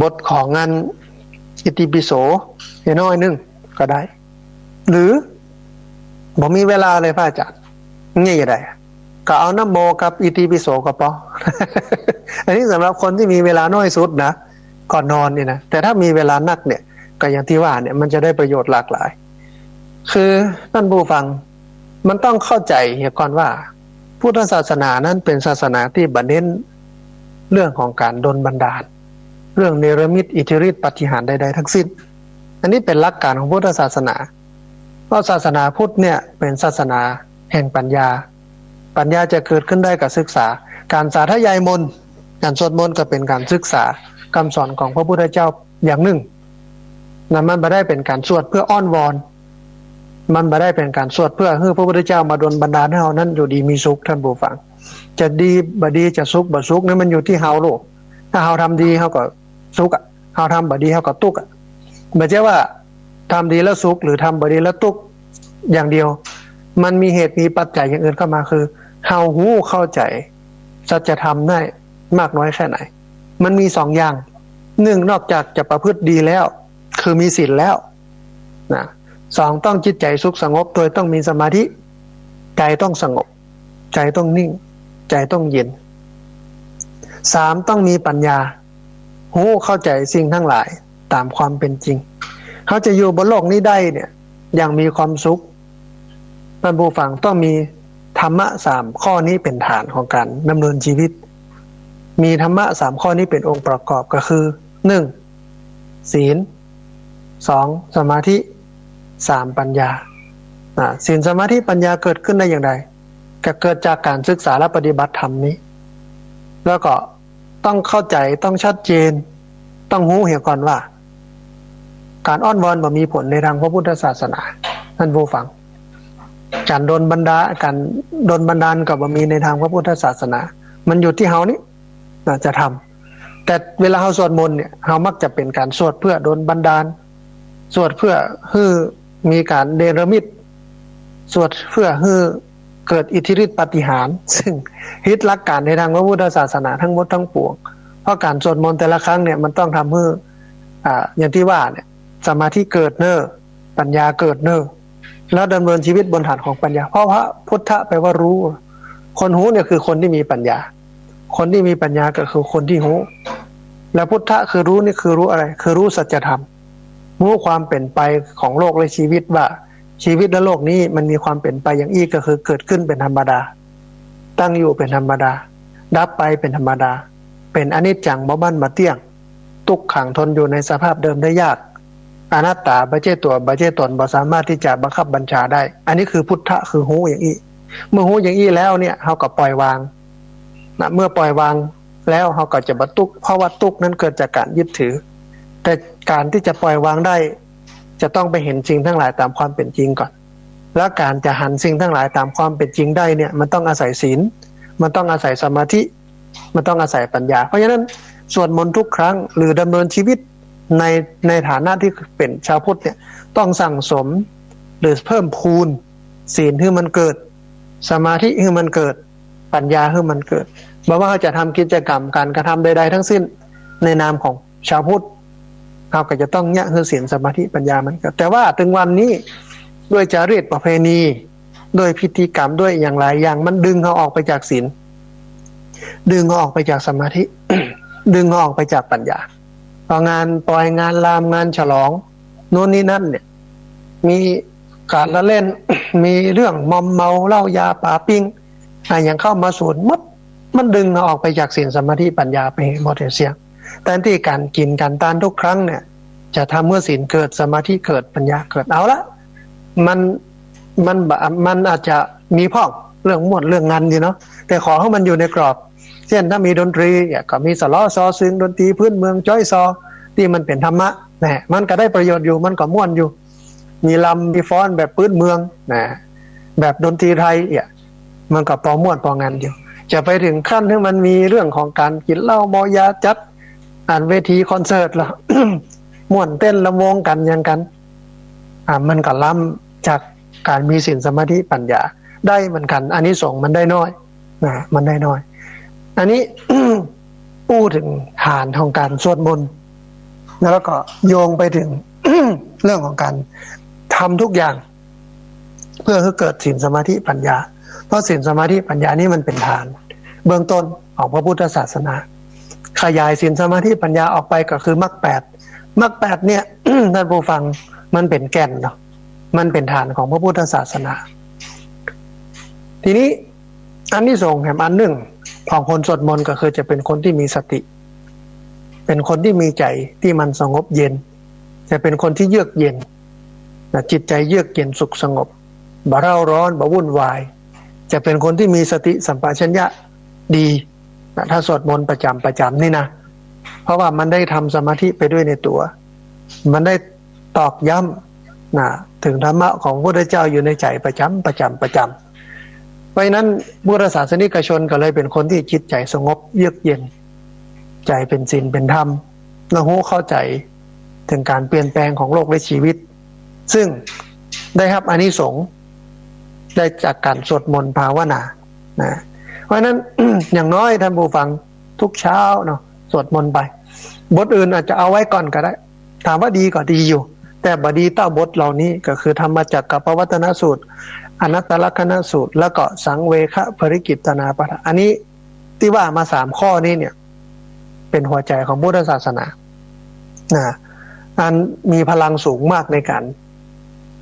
บทของงานอิติปิโสให้น้อยนึงก็ได้หรือบ่มีเวลาเลยพระอาจารย์นี่ก็ได้ก็เอานะโมกับอิติปิโสก็พอ อันนี้สำหรับคนที่มีเวลาน้อยสุดนะก่อนนอนนี่นะแต่ถ้ามีเวลานักเนี่ยก็อย่างที่ว่าเนี่ยมันจะได้ประโยชน์หลากหลายคือท่านผู้ฟังมันต้องเข้าใจก่อนว่าพุทธศาสนานั้นเป็นศาสนาที่บันเน้นเรื่องของการดลบันดาลเรื่องเนรมิตอิทธิฤทธิปาฏิหาริย์ใดๆทั้งสิ้นอันนี้เป็นหลักการของพุทธศาสนาเพราะศาสนาพุทธเนี่ยเป็นศาสนาแห่งปัญญาปัญญาจะเกิดขึ้นได้กับศึกษาการสาธยายมนต์การสวดมนต์ก็เป็นการศึกษาคำสอนของพระพุทธเจ้าอย่างหนึ่งนั้นมันไม่ได้เป็นการสวดเพื่ออ้อนวอนมันไม่ได้เป็นการสวดเพื่อให้พระพุทธเจ้ามาดลบันดาลให้เรานั้นอยู่ดีมีสุขท่านผู้ฟังจะดีบ่ดีจะสุขบ่สุขนั้นมันอยู่ที่เฮาลูกถ้าเฮาทำดีเฮาก็สุขอ่ะเฮาทำบ่ดีเฮาก็ทุกข์อ่ะไม่ใช่ว่าทำดีแล้วสุขหรือทำบ่ดีแล้วทุกข์อย่างเดียวมันมีเหตุมีปัจจัยอย่างอื่นเข้ามาคือเฮาหู้เข้าใจสัจธรรมได้มากน้อยแค่ไหนมันมีสองอย่างหนึ่งนอกจากจะประพฤติดีแล้วคือมีศีลแล้วนะสองต้องจิตใจสุขสงบโดยต้องมีสมาธิใจต้องสงบใจต้องนิ่งใจต้องเย็นสามต้องมีปัญญาหู้เข้าใจสิ่งทั้งหลายตามความเป็นจริงเขาจะอยู่บนโลกนี้ได้เนี่ยอย่างมีความสุขท่านผู้ฟังต้องมีธรรมะสามข้อนี้เป็นฐานของการดำเนินชีวิตมีธรรมะสามข้อนี้เป็นองค์ประกอบก็คือหนึ่งศีลสองสมาธิสามปัญญาศีลสมาธิปัญญาเกิดขึ้นได้อย่างไรก็เกิดจากการศึกษาและปฏิบัติธรรมนี้แล้วก็ต้องเข้าใจต้องชัดเจนต้องรู้เห็นก่อนว่าการอ้อนวอนบ่มีผลในทางพระพุทธศาสนาท่านผู้ฟังการโดนบันดาลกับบ่มีในทางพระพุทธศาสนามันอยู่ที่เฮานี่จะทำแต่เวลาเฮาสวดมนต์เนี่ยเฮามักจะเป็นการสวดเพื่อโดนบันดาลสวดเพื่อให้มีการเนรมิตสวดเพื่อให้เกิดอิทธิฤทธิปาฏิหาริย์ซึ่งฮิตหลักการในทางพระพุทธศาสนาทั้งหมดทั้งปวงเพราะการสวดมนต์แต่ละครั้งเนี่ยมันต้องทำให้อย่างที่ว่าเนี่ยสมาธิเกิดเน้อปัญญาเกิดเน้อแล้วดำเนินชีวิตบนฐานของปัญญาเพราะพระพุทธะแปลว่ารู้คนรู้เนี่ยคือคนที่มีปัญญาคนที่มีปัญญาก็คือคนที่รู้แล้วพุทธะคือรู้นี่คือรู้อะไรคือรู้สัจธรรมรู้ความเป็นไปของโลกและชีวิตว่าชีวิตและโลกนี้มันมีความเป็นไปอย่างอี้ก็คือเกิดขึ้นเป็นธรรมดาตั้งอยู่เป็นธรรมดาดับไปเป็นธรรมดาเป็นอนิจจังบ่บั้นบ่เที่ยงทุกขังทนอยู่ในสภาพเดิมได้ยากอนัตตาบ่ใช่ตัวบ่ใช่ตนบ่สามารถที่จะบังคับบัญชาได้อันนี้คือพุทธะคือรู้อย่างอี้เมื่อรู้อย่างอี้แล้วเนี่ยเฮาก็ปล่อยวางเมื่อปล่อยวางแล้วเฮาก็จะบ่ทุกข์เพราะว่าทุกข์นั้นเกิดจากการยึดถือแต่การที่จะปล่อยวางได้จะต้องไปเห็นสิ่งทั้งหลายตามความเป็นจริงก่อนแล้วการจะหันสิ่งทั้งหลายตามความเป็นจริงได้เนี่ยมันต้องอาศัยศีลมันต้องอาศัยสมาธิมันต้องอาศัยปัญญาเพราะฉะนั้นสวดมนต์ทุกครั้งหรือดำเนินชีวิตในฐานะที่เป็นชาวพุทธเนี่ยต้องสั่งสมหรือเพิ่มพูนศีลให้มันเกิดสมาธิให้มันเกิดปัญญาให้มันเกิดไม่ว่าจะทำกิจกรรมการกระทำใดๆทั้งสิ้นในนามของชาวพุทธเขาก็จะต้องเนี่ยคือศีลสมาธิปัญญามันเกิดแต่ว่าถึงวันนี้ด้วยจารีตประเพณี ด้วยพิธีกรรมด้วยอย่างไรอย่างมันดึงเขาออกไปจากศีลดึงเขาออกไปจากสมาธิ ดึงเขาออกไปจากปัญญาพองานปล่อยงานลามงานฉลองโน่นนี่นั่นเนี่ยมีการละเล่น มีเรื่องมอมเมาเหล้ายาป่าปิ้งอย่างเข้ามาสูนมดมันดึงเราออกไปจากศีลสมาธิปัญญาไปหมดเสียงแต่ที่การกินการทานทุกครั้งเนี่ยจะทำเมื่อศีลเกิดสมาธิเกิดปัญญาเกิดเอาละมันอาจจะมีพ่องเรื่องมวดเรื่องงานอยู่เนาะแต่ขอให้มันอยู่ในกรอบเช่นถ้ามีดนตรีก็มีสล้อซอซึ้งดนตรีพื้นเมืองจ้อยซอที่มันเป็นธรรมะนะมันก็ได้ประโยชน์อยู่มันก็ม่วนอยู่มีลำมีฟ้อนแบบพื้นเมืองนะแบบดนตรีไทยมันก็พอม่วนพองานอยู่จะไปถึงขั้นที่มันมีเรื่องของการกินเหล้าเมายาจัดเวทีคอนเสิร์ตแล้ว ม่วนเต้นละวงกันอย่างกันมันก็ล้ำจากการมีศีลสมาธิปัญญาได้เหมือนกันอันนี้ส่งมันได้น้อยนะมันได้น้อยอันนี้ พูดถึงฐานของการสวดมนต์แล้วก็โยงไปถึง เรื่องของการทำทุกอย่างเพื่อให้เกิดศีลสมาธิปัญญาเพราะศีลสมาธิปัญญานี่มันเป็นฐานเบื้องต้นของพระพุทธศาสนาขยายศีลสมาธิปัญญาออกไปก็คือมรรคแปดมรรคแปดเนี่ย ท่านผู้ฟังมันเป็นแก่นเนาะมันเป็นฐานของพระพุทธศาสนาทีนี้อันที่สองแห่งอันหนึ่งของคนสวดมนต์ก็คือจะเป็นคนที่มีสติเป็นคนที่มีใจที่มันสงบเย็นจะเป็นคนที่เยือกเย็นจิตใจเยือกเย็นสุขสงบบ่เร่าร้อนบ่วุ่นวายจะเป็นคนที่มีสติสัมปชัญญะดีถ้าสวดมนต์ประจำนี่นะเพราะว่ามันได้ทำสมาธิไปด้วยในตัวมันได้ตอกย้ำถึงธรรมะของพระพุทธเจ้าอยู่ในใจประจำเพราะฉะนั้นพุทธศาสนิกชนก็เลยเป็นคนที่จิตใจสงบเยือกเย็นใจเป็นศีลเป็นธรรมแล้วรู้เข้าใจถึงการเปลี่ยนแปลงของโลกและชีวิตซึ่งได้รับอานิสงส์ได้จากการสวดมนต์ภาวนาเพราะฉะนั้น อย่างน้อยท่านผู้ฟังทุกเช้าเนาะสวดมนต์ไปบทอื่นอาจจะเอาไว้ก่อนก็ได้ถามว่าดีก็ดีอยู่แต่บดีเต้าบทเหล่านี้ก็คือธรรมจักรกับปวัตตนสูตรอนัตตลักษณสูตรแล้วก็สังเวคภริกิตนาปะอันนี้ที่ว่ามา3ข้อนี้เนี่ยเป็นหัวใจของพุทธศาสนาอันมีพลังสูงมากในการ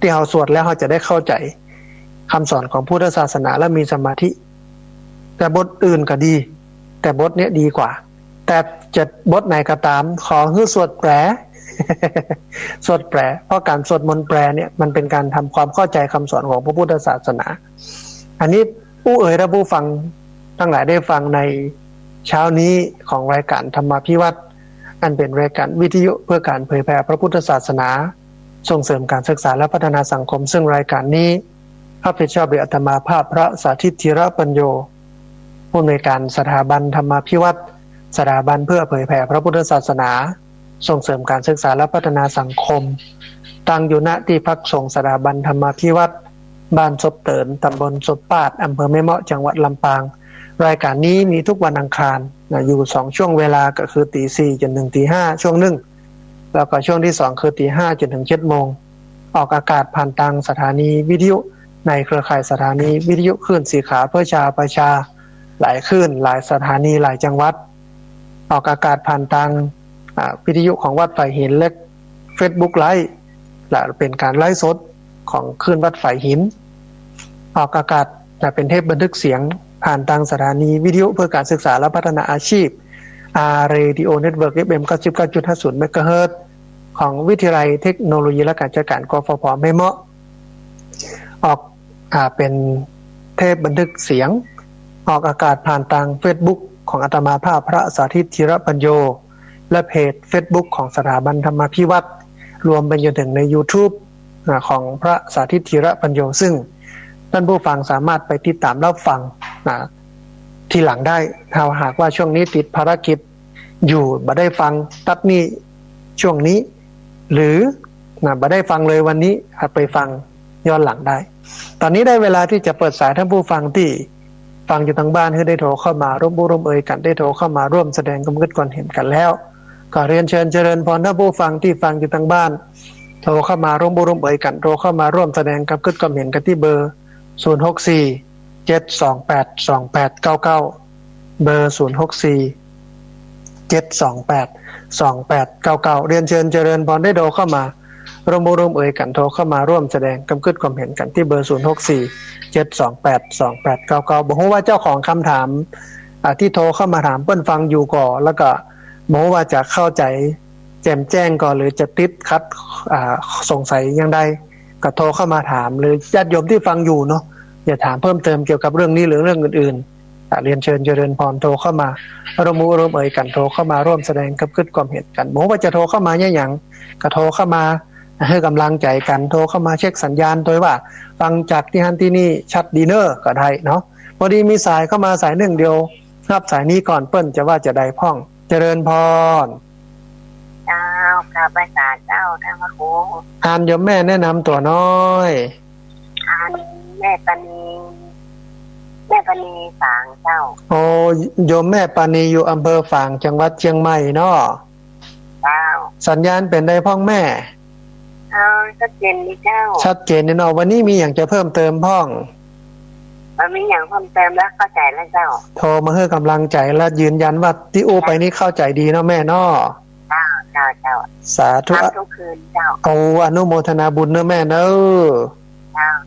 ที่เราสวดแล้วเราจะได้เข้าใจคำสอนของพุทธศาสนาและมีสมาธิแต่บทอื่นก็ดีแต่บทนี้ดีกว่าแต่จะบทไหนก็ตามขอให้สวดแปล สวดแปลเพราะการสวดมนต์แปลเนี่ยมันเป็นการทำความเข้าใจคำสอนของพระพุทธศาสนาอันนี้ผู้และผู้ฟังทั้งหลายได้ฟังในเช้านี้ของรายการธรรมาภิวัตรอันเป็นรายการวิทยุเพื่อการเผยแผ่พระพุทธศาสนาส่งเสริมการศึกษาและพัฒนาสังคมซึ่งรายการนี้พระเพชรเจ้าเบียรธรรมาภาพพระสาธิตธีรปัญโยผู้อำนวยการสถาบันธรรมาภิวัตรสถาบันเพื่อเผยแผ่พระพุทธศาสนาส่งเสริมการศึกษาและพัฒนาสังคมตั้งอยู่ณที่พักสงฆ์สถาบันธรรมาภิวัตรบ้านศพเตินตำบลศพปาดอำเภอแม่เมาะจังหวัดลำปางรายการนี้มีทุกวันอังคารอยู่2ช่วงเวลาก็คือ 4:00 จนถึง 5:00 ช่วงหนึ่งแล้วก็ช่วงที่2คือ 5:00 จนถึง 7:00 นออกอากาศผ่านทางสถานีวิทยุในเครือข่ายสถานีวิทยุคลื่นสีขาวเพื่อชาวประชาหลายคลื่นหลายสถานีหลายจังหวัดออกอากาศผ่านทางวิทยุของวัดฝ่ายหินและ Facebook ไลฟ์และเป็นการไลฟ์สดของคลื่นวัดฝ่ายหินออกอากาศเป็นเทปบันทึกเสียงผ่านทางสถานีวิทยุเพื่อการศึกษาและพัฒนาอาชีพ Radio Network FM 99.50 เมกะเฮิรตซ์ของวิทยาลัยเทคโนโลยีและการจัดการกฟผ.แม่เมาะออกเป็นเทปบันทึกเสียงออกอากาศผ่านทาง Facebook ของอาตมาภาพพระสาธิตธีรปัญโยและเพจ Facebook ของสถาบันธรรมาภิวัตรรวมไปจนถึงใน YouTube ของพระสาธิตธีรปัญโยซึ่งท่านผู้ฟังสามารถไปติดตามรับฟังทีหลังได้ถ้าหากว่าช่วงนี้ติดภารกิจอยู่บ่ได้ฟังตัดนี้ช่วงนี้หรือบ่ได้ฟังเลยวันนี้ไปฟังย้อนหลังได้ตอนนี้ได้เวลาที่จะเปิดสายท่านผู้ฟังที่ฟังอยู่ทางบ้านให้ได้โทรเข้ามาร่วมบุร่วมเอ่ยกันได้โทรเข้ามาร่วมแสดงความคิดความเห็นกันแล้วก็เรียนเชิญเจริญพรท่านผู้ฟังที่ฟังอยู่ทางบ้านโทรเข้ามาร่วมบุร่วมเอ่ยกันโทรเข้ามาร่วมแสดงความคิดความเห็นกันที่เบอร์ 064-728-2899เบอร์064-728-2899เรียนเชิญเจริญพรได้โทรเข้ามาร่วมเอ่ยกันโทรเข้ามาร่วมแสดงกำกึดความเห็นกันที่เบอร์064-728-2899บอกว่าเจ้าของคำถามที่โทรเข้ามาถามเปิ้นฟังอยู่ก่อแล้วก็บอกว่าจะเข้าใจแจ่มแจ้งก่อนหรือจะติดคัดสงสัยยังใดก็โทรเข้ามาถามหรือญาติโยมที่ฟังอยู่เนาะอย่าถามเพิ่มเติมเกี่ยวกับเรื่องนี้หรือเรื่องอื่นๆเรียนเชิญเจริญพรโทรเข้ามาร่วมเอ่ยกันโทรเข้ามาร่วมแสดงกำกึดความเห็นกันบอกว่าจะโทรเข้ามาอย่างก็โทรเข้ามาให้กำลังใจกันโทรเข้ามาเช็คสัญญาณโดยว่าฟังจากที่ฮันที่นี่ชัดดีเนอร์ก็ได้เนาะพอดีมีสายเข้ามาสายหนึ่งเดียวรับสายนี้ก่อนเปิ้นจะว่าจะได้พ่องเจริญพรเจ้าข้าพเจ้าเจ้าท่านพระครูอ่านโยมแม่แนะนำตัวน้อยอ่านแม่ปณีฝางเจ้าโอ้โยมแม่ปานีอยู่อำเภอฝางจังหวัดเชียงใหม่เนาะเจ้าสัญญาณเป็นได้พ่องแม่ชัดเจนนี่เจ้าชัดเจนเนาะวันนี้มีอย่างจะเพิ่มเติมพ่องมันมีอย่างเพิ่มเติมแล้วเข้าใจแล้วเจ้าโทรมาให้กำลังใจและยืนยันว่าที่อู้ไปนี่เข้าใจดีเนาะแม่เนาะเจ้าสาธุทุกคืนเจ้าเอาอนุโมทนาบุญเนาะแม่เนาะ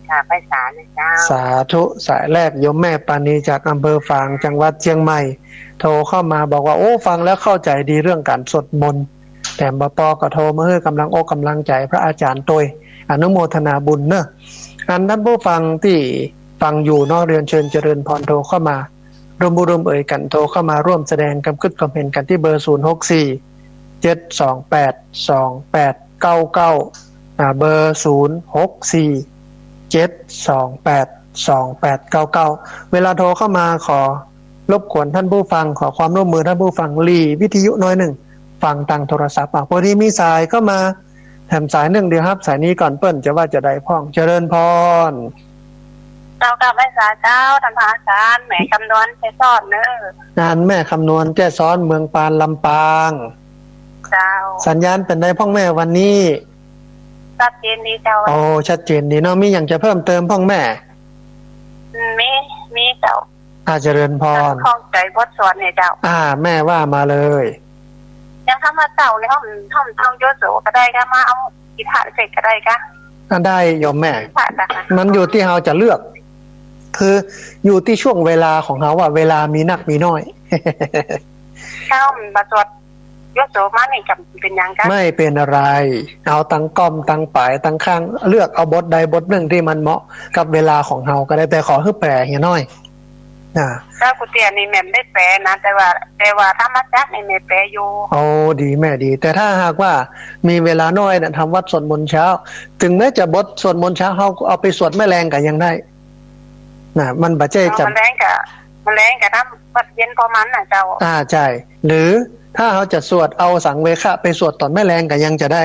ค่ะไปศาลเลยเจ้าสาธุสายแรกโยมแม่ปานีจากอำเภอฝางจังหวัดเชียงใหม่โทรเข้ามาบอกว่าโอ้ฟังแล้วเข้าใจดีเรื่องการสวดมนต์แต่บป.ก็โทรมาให้กำลังอกกำลังใจพระอาจารย์ตัวอนุโมทนาบุญเนอะท่านผู้ฟังที่ฟังอยู่นอกเรียนเชิญเจริญพรโทรเข้ามาร่วมเอ่ยกันโทรเข้ามาร่วมแสดงกำกึดความเห็นกันที่เบอร์064-728-2899เบอร์064-728-2899เวลาโทรเข้ามาขอรบกวนท่านผู้ฟังขอความร่วมมือท่านผู้ฟังหลีวิทยุน้อยหนึ่งฟังทางโทรศัพท์พอดีมีสายเข้ามาแถมสายหนึ่งเดียวครับสายนี้ก่อนเปิ้นจะว่าจะได้พ่องเจริญพรเจ้ากับแม่สาเจ้าท่านพระอาจารย์แม่คำนวณแจ้ซ้อนเนอะงานแม่คำนวณแจ้ซ้อนเมืองปานลำปางเจ้าสัญญาณเป็นได้พ่องแม่วันนี้ชัดเจนดีเจ้าโอ้ชัดเจนดีเนาะมีอย่างจะเพิ่มเติมพ่องแม่มีเจ้าเจริญพรข้องใจบทสวดเนี่ยเจ้าแม่ว่ามาเลยยังทำมาเจ้าในห้องท่องโยโสก็ได้ก็มาเอาอิทธิเสกก็ได้ก็ได้โยมแม่มันอยู่ที่เราจะเลือกคืออยู่ที่ช่วงเวลาของเขาว่าเวลามีนักมีน้อยเข้ามาตรวจยกโสมานี่กับเป็นยังกันไม่เป็นอะไรเอาตั้งก้อมตั้งปลายตั้งข้างเลือกเอาบทใดบทหนึ่งที่มันเหมาะกับเวลาของเราก็ได้แต่ขอให้แปลเฮียน้อยถ้ากุเตียนี่แม่ได้แปลนะแต่ว่าธรรมจักรนี่แม่แปลอยู่โอ้ดีแม่ดีแต่ถ้าหากว่ามีเวลาน้อยเนี่ยทำวัดสวดมนต์เช้าถึงแม้จะบทสวดมนต์เช้าเขาเอาไปสวดแม่แรงก็ยังได้มันบาเจ้จำมันแรงกับทำวัดเย็นพอมันนะเจ้าใช่หรือถ้าเขาจะสวดเอาสังเวคะไปสวดตอนแม่แรงก็ยังจะได้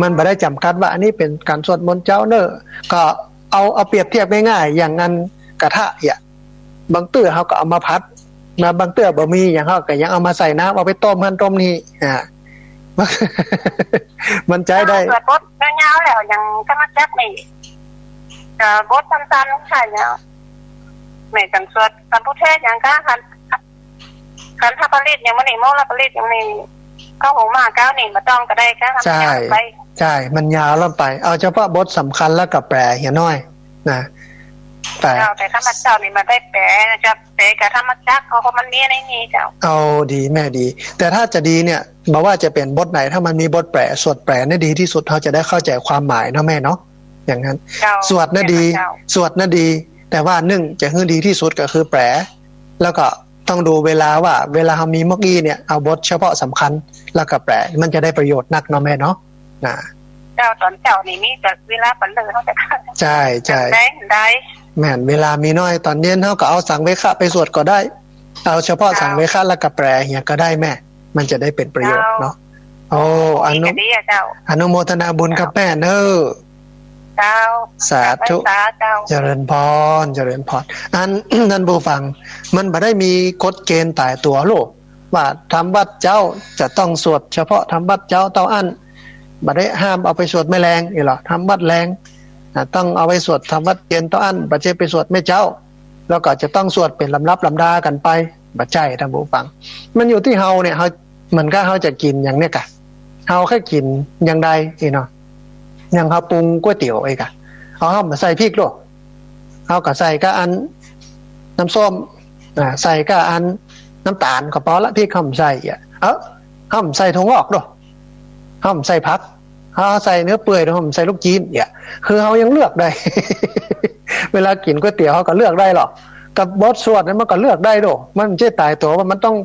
มันไม่ได้จำกัดว่าอันนี้เป็นการสวดมนต์เจ้าเนอะก็เอาเปรียบเทียบง่ายๆอย่างนั้นกระทะบางเตื้อเขาก็เอามาพัดนะบางเตื้อบะหมี่อย่างเขาก็ยังเอามาใส่น้ำเอาไปต้มหั่นต้มนี่มันใจได้สวดบทเงาแล้วยังธรรมจักรนี่บทสั้นๆใช่แล้วไม่จังสวดสัมพุทธเทศอย่างก้าคันทัพผลิตอย่างมันนี่โมลผลิตอย่างนี้ก็หงมาก้าวนี่มาต้องก็ได้ก็ทำใช่มันยาวแล้วไปเอาเฉพาะบทสำคัญแล้วกับแปลเหียน้อยนะแต่ธรรมจักรนี่มันได้แปลจะแปลกับธรรมจักรเพราะมันมีในนี้เจ้าเอาดีแม่ดีแต่ถ้าจะดีเนี่ยบอกว่าจะเป็นบทไหนถ้ามันมีบทแปลสวดแปลนี่ดีที่สุดเขาจะได้เข้าใจความหมายเนาะแม่เนาะอย่างนั้นสวดน่ะดีสวดน่ะดีแต่ว่าจะให้ดีที่สุดก็คือแปลแล้วก็ต้องดูเวลาว่าเวลาเขามีเมื่อกี้เนี่ยเอาบทเฉพาะสำคัญแล้วก็แปลมันจะได้ประโยชน์นักเนาะแม่เนาะเจ้าตอนเจ้านี่มีแต่เวลาปันเลยเขาจะใช่ได้แม่นเวลามีน้อยตอนเย็นเขาก็เอาสังเวคะไปสวดก็ได้เอาเฉพาะสังเวคะแล้วก็แปลเนี่ยก็ได้แม่มันจะได้เป็นประโยชน์เนาะโอ้อนุโมทนาบุญกับแม่เนอะสาธุเจริญพรนั่นผู้ฟังมันไม่ได้มีกฎเกณฑ์ตายตัวโลกว่าทำวัดเจ้าจะต้องสวดเฉพาะทำวัดเจ้าเต้าอั้นไม่ได้ห้ามเอาไปสวดแม่แรงอีหรอทำวัดแรง ต้องเอาไปสวดทำวัดเย็นต้ออันบัจเจไปสวดไม่เจ้าแล้วก็จะต้องสวดเป็นลำรับลำดากันไปบัจใจท่านผู้ฟังมันอยู่ที่เฮาเนี่ยเฮาเหมือนกับเฮาจะกินอย่างเนี้ยกะเฮาแค่กินอย่างใดเนาะอย่างเฮาปรุงก๋วยเตี๋ยวไอ้กะเอาเฮามาใส่พริกโลดเฮาก็ใส่ก็อันน้ำส้มใส่ก็อันน้ำตาลก็พอละพริกเฮาใส่เฮาใส่ถั่วงอกโลดเฮาใส่ผักเฮาใส่เนื้อเปื่อยเฮาใส่ลูกจีนคือเฮายังเลือกได้ เวลากินก๋วยเตี๋ยวเฮาก็เลือกได้หรอกกับบทสวดนั้นมันก็เลือกได้โดมันไม่ใช่ตายตัวว่ามันต้อง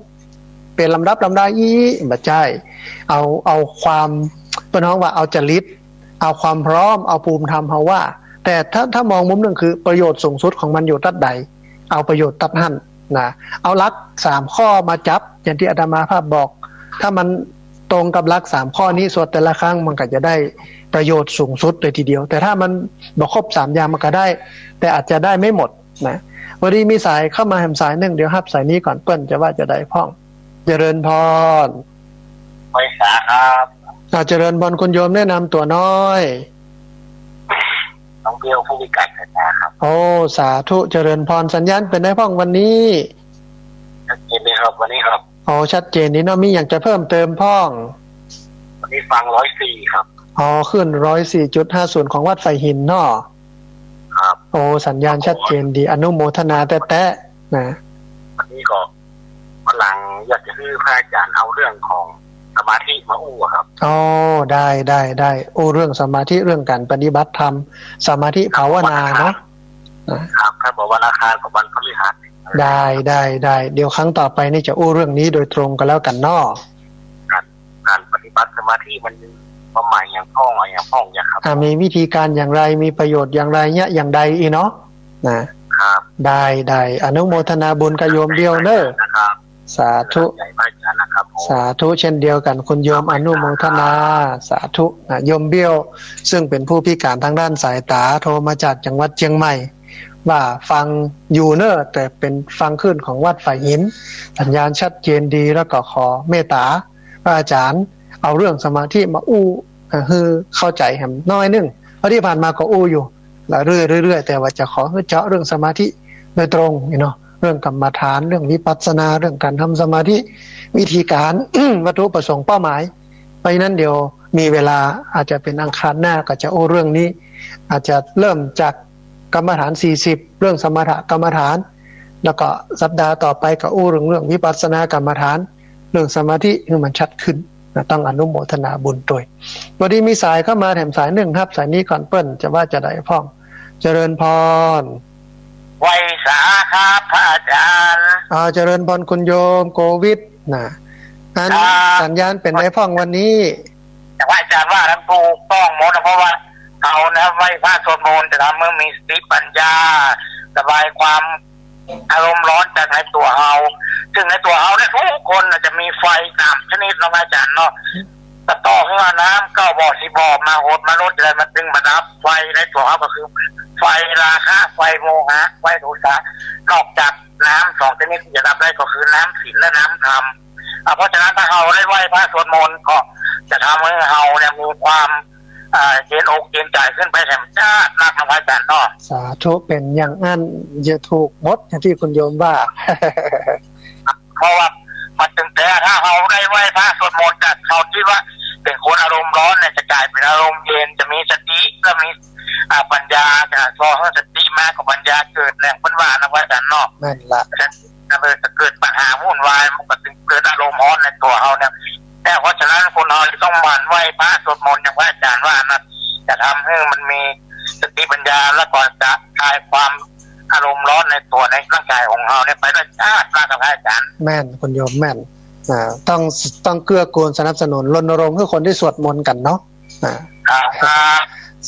เป็นลำดับลำดาบัดใจเอาความเป็นน้องว่าเอาจริตเอาความพร้อมเอาภูมิธรรมเฮาว่าแต่ถ้ามองมุมหนึ่งคือประโยชน์สูงสุดของมันอยู่ตัดใดเอาประโยชน์ตัดหั่นนะเอาหลัก3ข้อมาจับอย่างที่อาตมาภาพบอกถ้ามันตรงกับหลัก3ข้อนี้สวดแต่ละครั้งมันก็จะได้ประโยชน์สูงสุดเลยทีเดียวแต่ถ้ามันบ่ครบ3อย่างมันก็ได้แต่อาจจะได้ไม่หมดนะวันนี้มีสายเข้ามาแหมสายหนึ่งเดี๋ยวฮับสายนี้ก่อนเปิ้นจะว่าจะได้พ้องเจริญพรไว้สาครับเจริญพรคุณโยมแนะนำตัวน้อยน้องเบี้ยวผู้วิการนะครับโอ้สาธุเจริญพรสัญญาณเป็นได้พ้องวันนี้ชัดเจนไหมครับวันนี้ครับโอ้ชัดเจนนี่เนาะมีอย่างจะเพิ่มเติมพ้องวันนี้ฟัง104ครับขึ้น 104.50 ของวัดไฟหินเนาะครับโอ้สัญญาณชัดเจนดีอนุโมทนาแตะนะวันนี้ก็วันหลังอยากจะให้พระอาจารย์เอาเรื่องของสมาธิมาอู้ครับได้โอ้เรื่องสมาธิเรื่องการปฏิบัติธรรมสมาธิภาวนาเนาะครับครับบอกวันอังคารกับวันพฤหัสได้เดี๋ยวครั้งต่อไปนี่จะอู้เรื่องนี้โดยตรงกันแล้วกันเนาะการปฏิบัติสมาธิมันความหมายอย่างพ้องอย่างครับมีวิธีการอย่างไรมีประโยชน์อย่างไรเนี่ยอย่างใดอีเนาะนะครับได้อนุโมทนาบุญกับโยมเดียวเนอะสาธุสาธุเช่นเดียวกันคุณโยมอนุโมทนาสาธุโยมเบี้ยวซึ่งเป็นผู้พิการทางด้านสายตาโทรมาจากจังหวัดเชียงใหม่ว่าฟังอยู่เนอะแต่เป็นฟังขึ้นของวัดฝ่ายหินสัญญาณชัดเจนดีแล้วก็ขอเมตตาพระอาจารย์เอาเรื่องสมาธิมาอู้คือเข้าใจแหมน้อยนึงเพราะที่ผ่านมาก็อู้อยู่แล้วเรื่อยแต่ว่าจะขอเจาะเรื่องสมาธิโดยตรงเนาะเรื่องกรรมฐานเรื่องวิปัสสนาเรื่องการทำสมาธิวิธีการ วัตถุประสงค์เป้าหมายไปนั้นเดี๋ยวมีเวลาอาจจะเป็นอังคารหน้าก็จะโอ้เรื่องนี้อาจจะเริ่มจากกรรมฐาน40เรื่องสมถกรรมฐานแล้วก็สัปดาห์ต่อไปก็อู้เรื่องวิปัสสนากรรมฐานเรื่องสมาธิให้มันชัดขึ้นต้องอนุโมทนาบุญด้วยวันนี้มีสายเข้ามาแถมสายหนึ่งครับสายนี้ก่อนเปิ้ลจะว่าจะได้พ้องเจริญพรไว้สาครับพระอาจารย์เจริญพรคุณโยมโควิดอันสัญญาณเป็นได้พ้องวันนี้แต่ว่าอาจารย์ว่าท่านถูกต้องหมดเพราะว่าเขานะไหว้พระสวดมนต์จะทำเมื่อมีสติปัญญาสบายความอารมณ์ร้อนจากในตัวเฮาซึ่งในตัวเฮาเนี่ยทุกคนจะมีไฟตามชนิดนะอาจารย์เนาะแต่ต่อขึ้นมาน้ำ9 บ่อ10 บ่อมาโหดมาลดอะไรมันจึงมาดับไฟในตัวเฮาก็คือไฟราคะไฟโมหะไฟโทสะนอกจากน้ำ2ชนิดที่จะดับได้ก็คือน้ำศีลและน้ำธรรมเพราะฉะนั้นถ้าเฮาได้ไหว้พระสวดมนต์ก็จะทำให้เฮาเนี่ยมีความเย็นอกเย็นใจขึ้นไปแถมชาติรักพระอาจารย์เนาะสาธุเป็นอย่างนั้นจะถูกมดอย่างที่คุณโยมว่า เพราะว่ามันถึงแต่ถ้าเราได้ไหว้พระสวดมนต์จากเขาที่ว่าเป็นคนอารมณ์ร้อนเนี่ยจะกลายเป็นอารมณ์เย็นจะมีสติและมีปัญญาจะพอให้สติมากกว่าปัญญาเกิดแรงพันว่านะพระอาจารย์เนาะนั่นแหละจะเกิดปัญหาวุ่นวายมันก็ถึงเกิดอารมณ์ร้อนในตัวเราเนี่ยแต่เพราะฉะนั้นคนเราจะต้องหมั่นไหว้พระสวดมนต์อย่างพระอาจารย์ว่านะจะทำให้มันมีสติปัญญาแล้วก็จะคลายความอารมณ์ร้อนในตัวในร่างกายของเราเนี่ยไปด้วยชาตินะครับอาจารย์แม่นคุณโยมแม่นต้องเกื้อกูลสนับสนุนรณรงค์ให้คนที่สวดมนต์กันเนาะ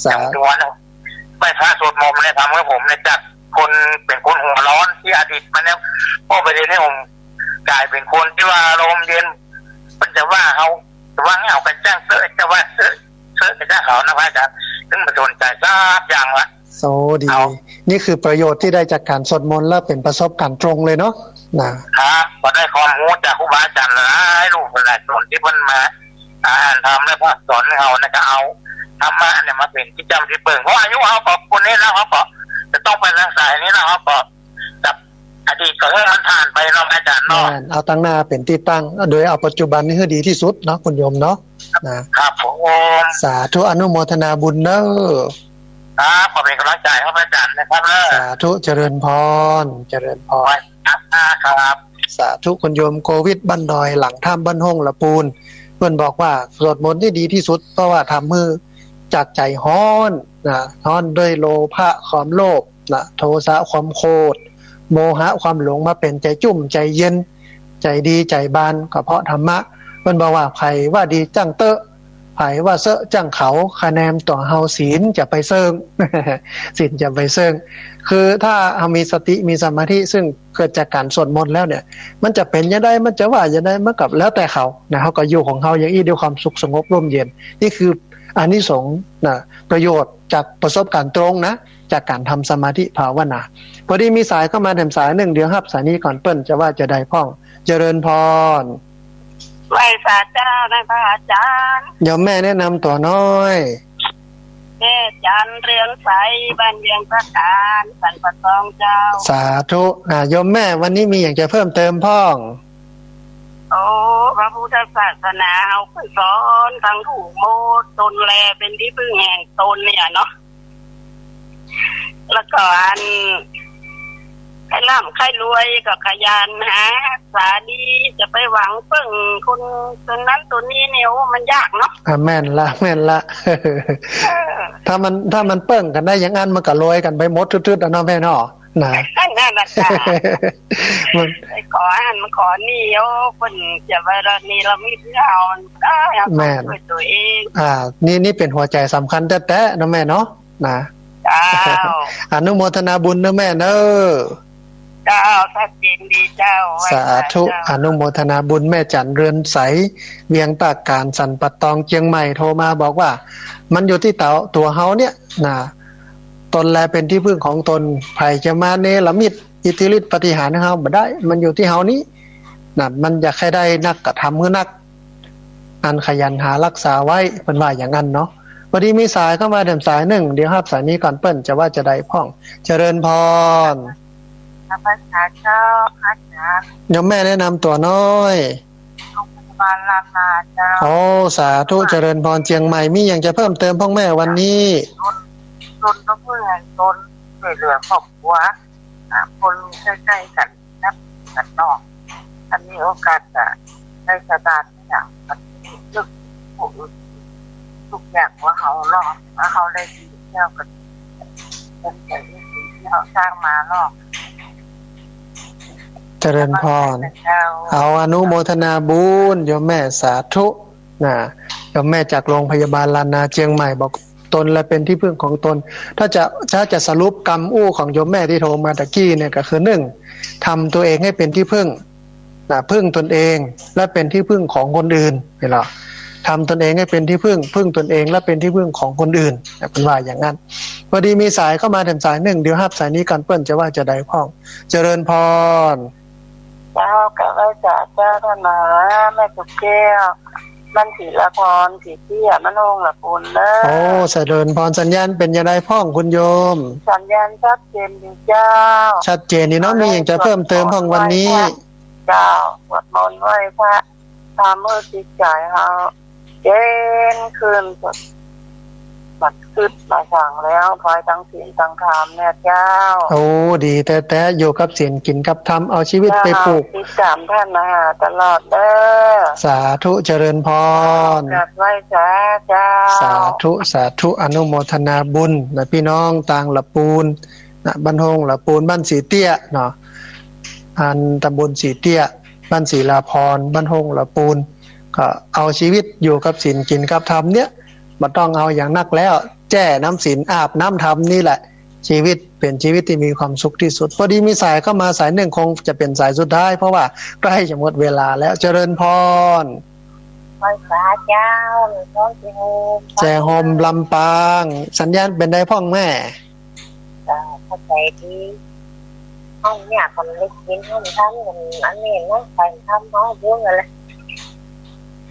สาธุไปพระสวดมนต์เนี่ยทำให้ผมเนี่ยจากคนเป็นคนหัวร้อนที่อดีตมาเนี่ยพอไปเรียนให้ผมกลายเป็นคนที่ว่าอารมณ์เย็นมันจะว่าเขาจะว่าให้เอากันจ้างเสื้อจะว่าเสื้อกันจ้างเขานะพระอาจารย์ซึ่งมาโดนใจทราบอย่างละโซดีนี่คือประโยชน์ที่ได้จากการสวดมนต์และเป็นประสบการณ์ตรงเลยเนาะนะครับพอได้ความรู้จากครูบาอาจารย์หลายรูปหลายคนที่เพิ่นมาทำและพระสอนให้เราเนี่ยก็เอา ธรรมะเนี่ยมาเป็นที่จำที่เปิงเพราะอายุเขาก็คนนี้แล้วเขาก็จะต้องไปรักษาอันนี้แล้วเขาก็กับอดีตก็ให้มันผ่านไปเนาะอาจารย์เนาะ เอาตั้งหน้าเป็นที่ตั้งโดยเอาปัจจุบันนี่ให้ดีที่สุดเนาะคุณโยมเนาะนะครับ ผม สาธุอนุโมทนาบุญเนอะ ครับขอเป็นกำลังใจให้อาจารย์นะครับเนอะ สาธุเจริญพรเจริญพร ครับ สาธุคุณโยมโควิดบ้านดอยหลังถ้ำบ้านห้องละปูนเพื่อนบอกว่าสวดมนต์ที่ดีที่สุดเพราะว่าทำมือจากใจฮ้อนฮ้อนด้วยโลภะความโลภโทสะความโกรธโมหะความหลงมาเป็นใจจุ่มใจเย็นใจดีใจบานก็เพราะธรรมะเพื่อนบอกว่าไผว่าดีจังเตอะไผว่าเสอะจังเขาคะแนนต่อเฮาศีลจะไปเซิง ศีลจะไปเซิงคือถ้าเฮามีสติมีสมาธิซึ่งเกิดจากการสวดมนต์แล้วเนี่ยมันจะเป็นยังไงมันจะว่ายังไงมันกับแล้วแต่เขานะเขาก็อยู่ของเขาอย่างนี้ด้วยความสุขสงบร่มเย็นนี่คืออานิสงส์ประโยชน์จากประสบการณ์ตรงนะจากการทำสมาธิภาวนาพอดีมีสายเข้ามาแถมสายหนึ่งเดี๋ยวครับสายนี้ก่อนเปิ้นจะว่าจะได้พ้องเจริญพร ไหว้สาเจ้าได้พระอาจารย์ เดี๋ยวแม่แนะนำตัวน้อย แม่จันเรืองใสบ้านเวียงประการสันปะตองเจ้า สาธุโยมแม่วันนี้มีอย่างจะเพิ่มเติมพ้อง โอ้พระพุทธศาสนาเอาไปสอนทั้งถูกโมดตนแลเป็นที่พึ่งแห่งตนเนี่ยเนาะแล้วก็ใครร่ำใครรวยก็ขยันหาสาดีจะไปหวังพึ่งคนนั้นตัวนี้เนี่ยโอ้มันยากเนาะ แม่นละแม่นละ ถ้ามันเปิ้งกันได้อย่างนั้นมันก็รวยกันไปหมดทึดๆอ่ะเนาะแม่เนาะนะ นั่นน่ะจ้ะ มัน ไปขอหันมาขอนี่โอ้คนจะไปละนี่เราไม่เอาได้ด้วยตัวเอง นี่เป็นหัวใจสำคัญแท้ๆเนาะแม่เนาะนะ เจ้า อนุโมทนาบุญเนาะแม่เนอะ เจ้าชัดเจนดีเจ้า สาธุอนุโมทนาบุญแม่จันเรือนใสเวียงตากการสันปัตตองเชียงใหม่โทรมาบอกว่ามันอยู่ที่ตัวเฮาเนี่ยนะตนแลเป็นที่พึ่งของตนไผจะมาเนรมิตอิทธิฤทธิปฏิหารย์ให้เฮาบ่ได้มันอยู่ที่เฮานี้นะมันอยากให้ได้นักก็ทำคือนักอันขยันหารักษาไว้เพิ่นว่าอย่างนั้นเนาะพอดีมีสายเข้ามาเดิมสายหนึ่งเดี๋ยวรับสายนี้ก่อนเปิ้นจะว่าจะได้พ้องเจริญพร พระภาเจ้าอาจารย์ โยมแม่แนะนำตัวน้อย โรงพยาบาลรามาเจ้า โอ้สาธุเจริญพรเชียงใหม่มีอย่างจะเพิ่มเติมพ่อแม่วันนี้ ตนก็เพื่อนตนช่วยเหลือครอบครัวคนใกล้ๆกันนับกันนอกอันนี้โอกาสจะได้สตาร์ทอย่างมันลึกทุกอย่างว่าเขารอดว่าเขาได้ดีเที่ยวกันเป็นแต่ที่สิ่งที่เขาสร้างมาลอก เจริญพรเอาอนุโมทนาบุญโยมแม่สาธุนะโยมแม่จากโรงพยาบาลลานาเชียงใหม่บอกตนและเป็นที่พึ่งของตนถ้าจะสรุปกรรมอู้ของโยมแม่ที่โทรมาตะกี้เนี่ยก็คือ1ทำตัวเองให้เป็นที่พึ่งพึ่งตนเองและเป็นที่พึ่งของคนอื่นเห็นหรอทำตนเองให้เป็นที่พึ่งตนเองและเป็นที่พึ่งของคนอื่นเป็นว่าอย่างนั้นพอดีมีสายเข้ามาแถมสาย1เดี๋ยวรับสายนี้กันเปิ้นจะว่าจะได้พ้องเจริญพรเจ้ากับอาจารย์เจ้าท่านมาแม่ตุกแก้วมันสีละพรสีเตี้ยมันโงละปูนเลย โอ้เจริญพรสัญญาณเป็นยังไงพ้องคุณโยมสัญญาณชัดเจนดีเจ้าชัดเจนนี่เนาะมีอย่างจะเพิ่มเติมพ้องวันนี้เจ้าสวดมนต์ไหว้พระตามมือจิตใจเขาเจนคืนบัดคืดมาสั่งแล้วพลอยตั้งศีลตั้งธรรมเนี่ยเจ้าโอ้ดีแต่อยู่กับศีลกินกับธรรมเอาชีวิตไปปลูกติดตามท่านมาตลอดเด้อสาธุเจริญพรกราบไหว้เจ้าสาธุอนุโมทนาบุญนะพี่น้องต่างละปูนนะบ้านโฮงละปูนบ้านสีเตี้ยเนาะอันตำบลสีเตี้ยบ้านศรีลาพรบ้านโฮงละปูนก็เอาชีวิตอยู่กับศีลกินกับธรรมเนี่ยบ่ต้องเอาอย่างนักแล้วแจ้น้ำศีลอาบน้ำธรรมนี่แหละชีวิตเป็นชีวิตที่มีความสุขที่สุดพอดีมีสายเข้ามาสายหนึ่งคงจะเป็นสายสุดท้ายเพราะว่าใกล้จะหมดเวลาแล้วเจริญพรไหว้พระเจ้าน้องแจโฮมลำปางสัญญาณเป็นได้พ่องแม่เข้าใจดีห้องเนี่ยคนเล็กกินห้องทำกันอันนี้นะไปทำห้องเยอะเลย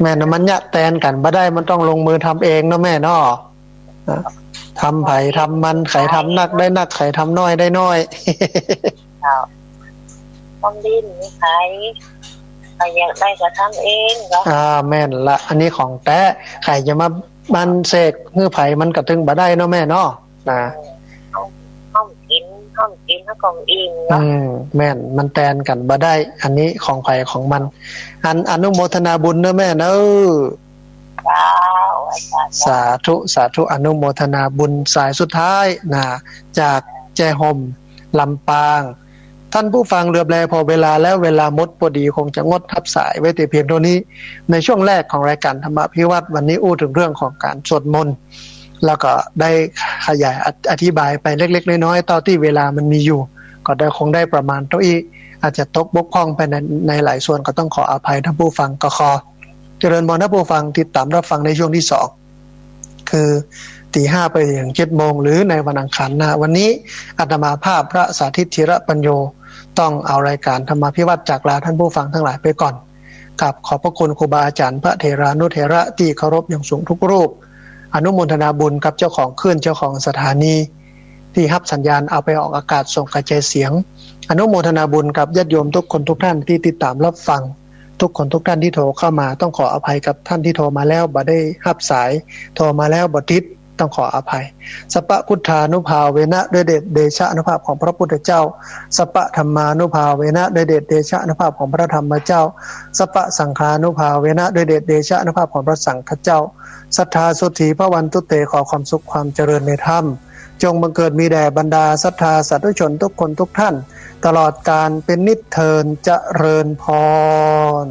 แม่นะมันยะแตนกันบ่ได้มันต้องลงมือทำเองเนาะแม่เนาะ นะทำไผ่ทำมันไข่ทำนักได้นักไข่ทำน้อยได้น้อย เจ้าต้องดิ้นไม่ใครใครอยากได้ก็ทำเองก็ แม่นละอันนี้ของแท้ไข่จะมามันเสกเงื่อไผ่มันกระตึงบ่ได้เนาะแม่เนาะนะ ห้องกินให้กองอิ่มเนาะ แม่นมันแตนกันบ่ได้ อันนี้ของไผ่ของมันอนุโมทนาบุญเนอะแม่เนอะ เจ้าอาจารย์ สาธุสาธุอนุโมทนาบุญสายสุดท้ายนะจากแจห่มลำปาง ท่านผู้ฟังเรือแปลพอเวลาแล้วเวลาหมดพอดีคงจะงดทับสายไว้แต่เพียงเท่านี้ในช่วงแรกของรายการธรรมพิวัตรวันนี้อู้ถึงเรื่องของการสวดมนต์แล้วก็ได้ขยายอธิบายไปเล็กๆน้อยๆต่อที่เวลามันมีอยู่ก็ได้คงได้ประมาณเท่าอี้อาจจะตกบกพร่องไปในหลายส่วนก็ต้องขออภัยท่านผู้ฟังก็ขอเจริญพรท่านผู้ฟังติดตามรับฟังในช่วงที่2คือตี 5ไปถึง 7 โมงหรือในวันอังคารหน้าวันนี้อาตมาภาพพระสาธิตธีระปัญโยต้องเอารายการธรรมพิวัตรจากลาท่านผู้ฟังทั้งหลายไปก่อนกับขอบพระคุณครูบาอาจารย์พระเถรานุเถระที่เคารพอย่างสูงทุกรูปอนุโมทนาบุญกับเจ้าของคลื่นเจ้าของสถานีที่รับสัญญาณเอาไปออกอากาศส่งกระจายเสียงอนุโมทนาบุญกับญาติโยมทุกคนทุกท่านที่ติดตามรับฟังทุกคนทุกท่านที่โทรเข้ามาต้องขออภัยกับท่านที่โทรมาแล้วบ่ได้รับสายโทรมาแล้วบ่ติดต้องขออภัยสัพพพุทธานุภาเวนะด้วยเดชเดชะอนุภาพของพระพุทธเจ้าสัพพธรรมานุภาเวนะด้วยเดชเดชะอนุภาพของพระธรรมเจ้าสัพพสังฆานุภาเวนะด้วยเดชเดชะอนุภาพของพระสังฆเจ้าศรัทธาสุทธีพระวันตุเตขอความสุขความเจริญในธรรมจงบังเกิดมีแด่บรรดาศรัทธาสาธุชนทุกคนทุกท่านตลอดการเป็นนิจเทินเจริญพร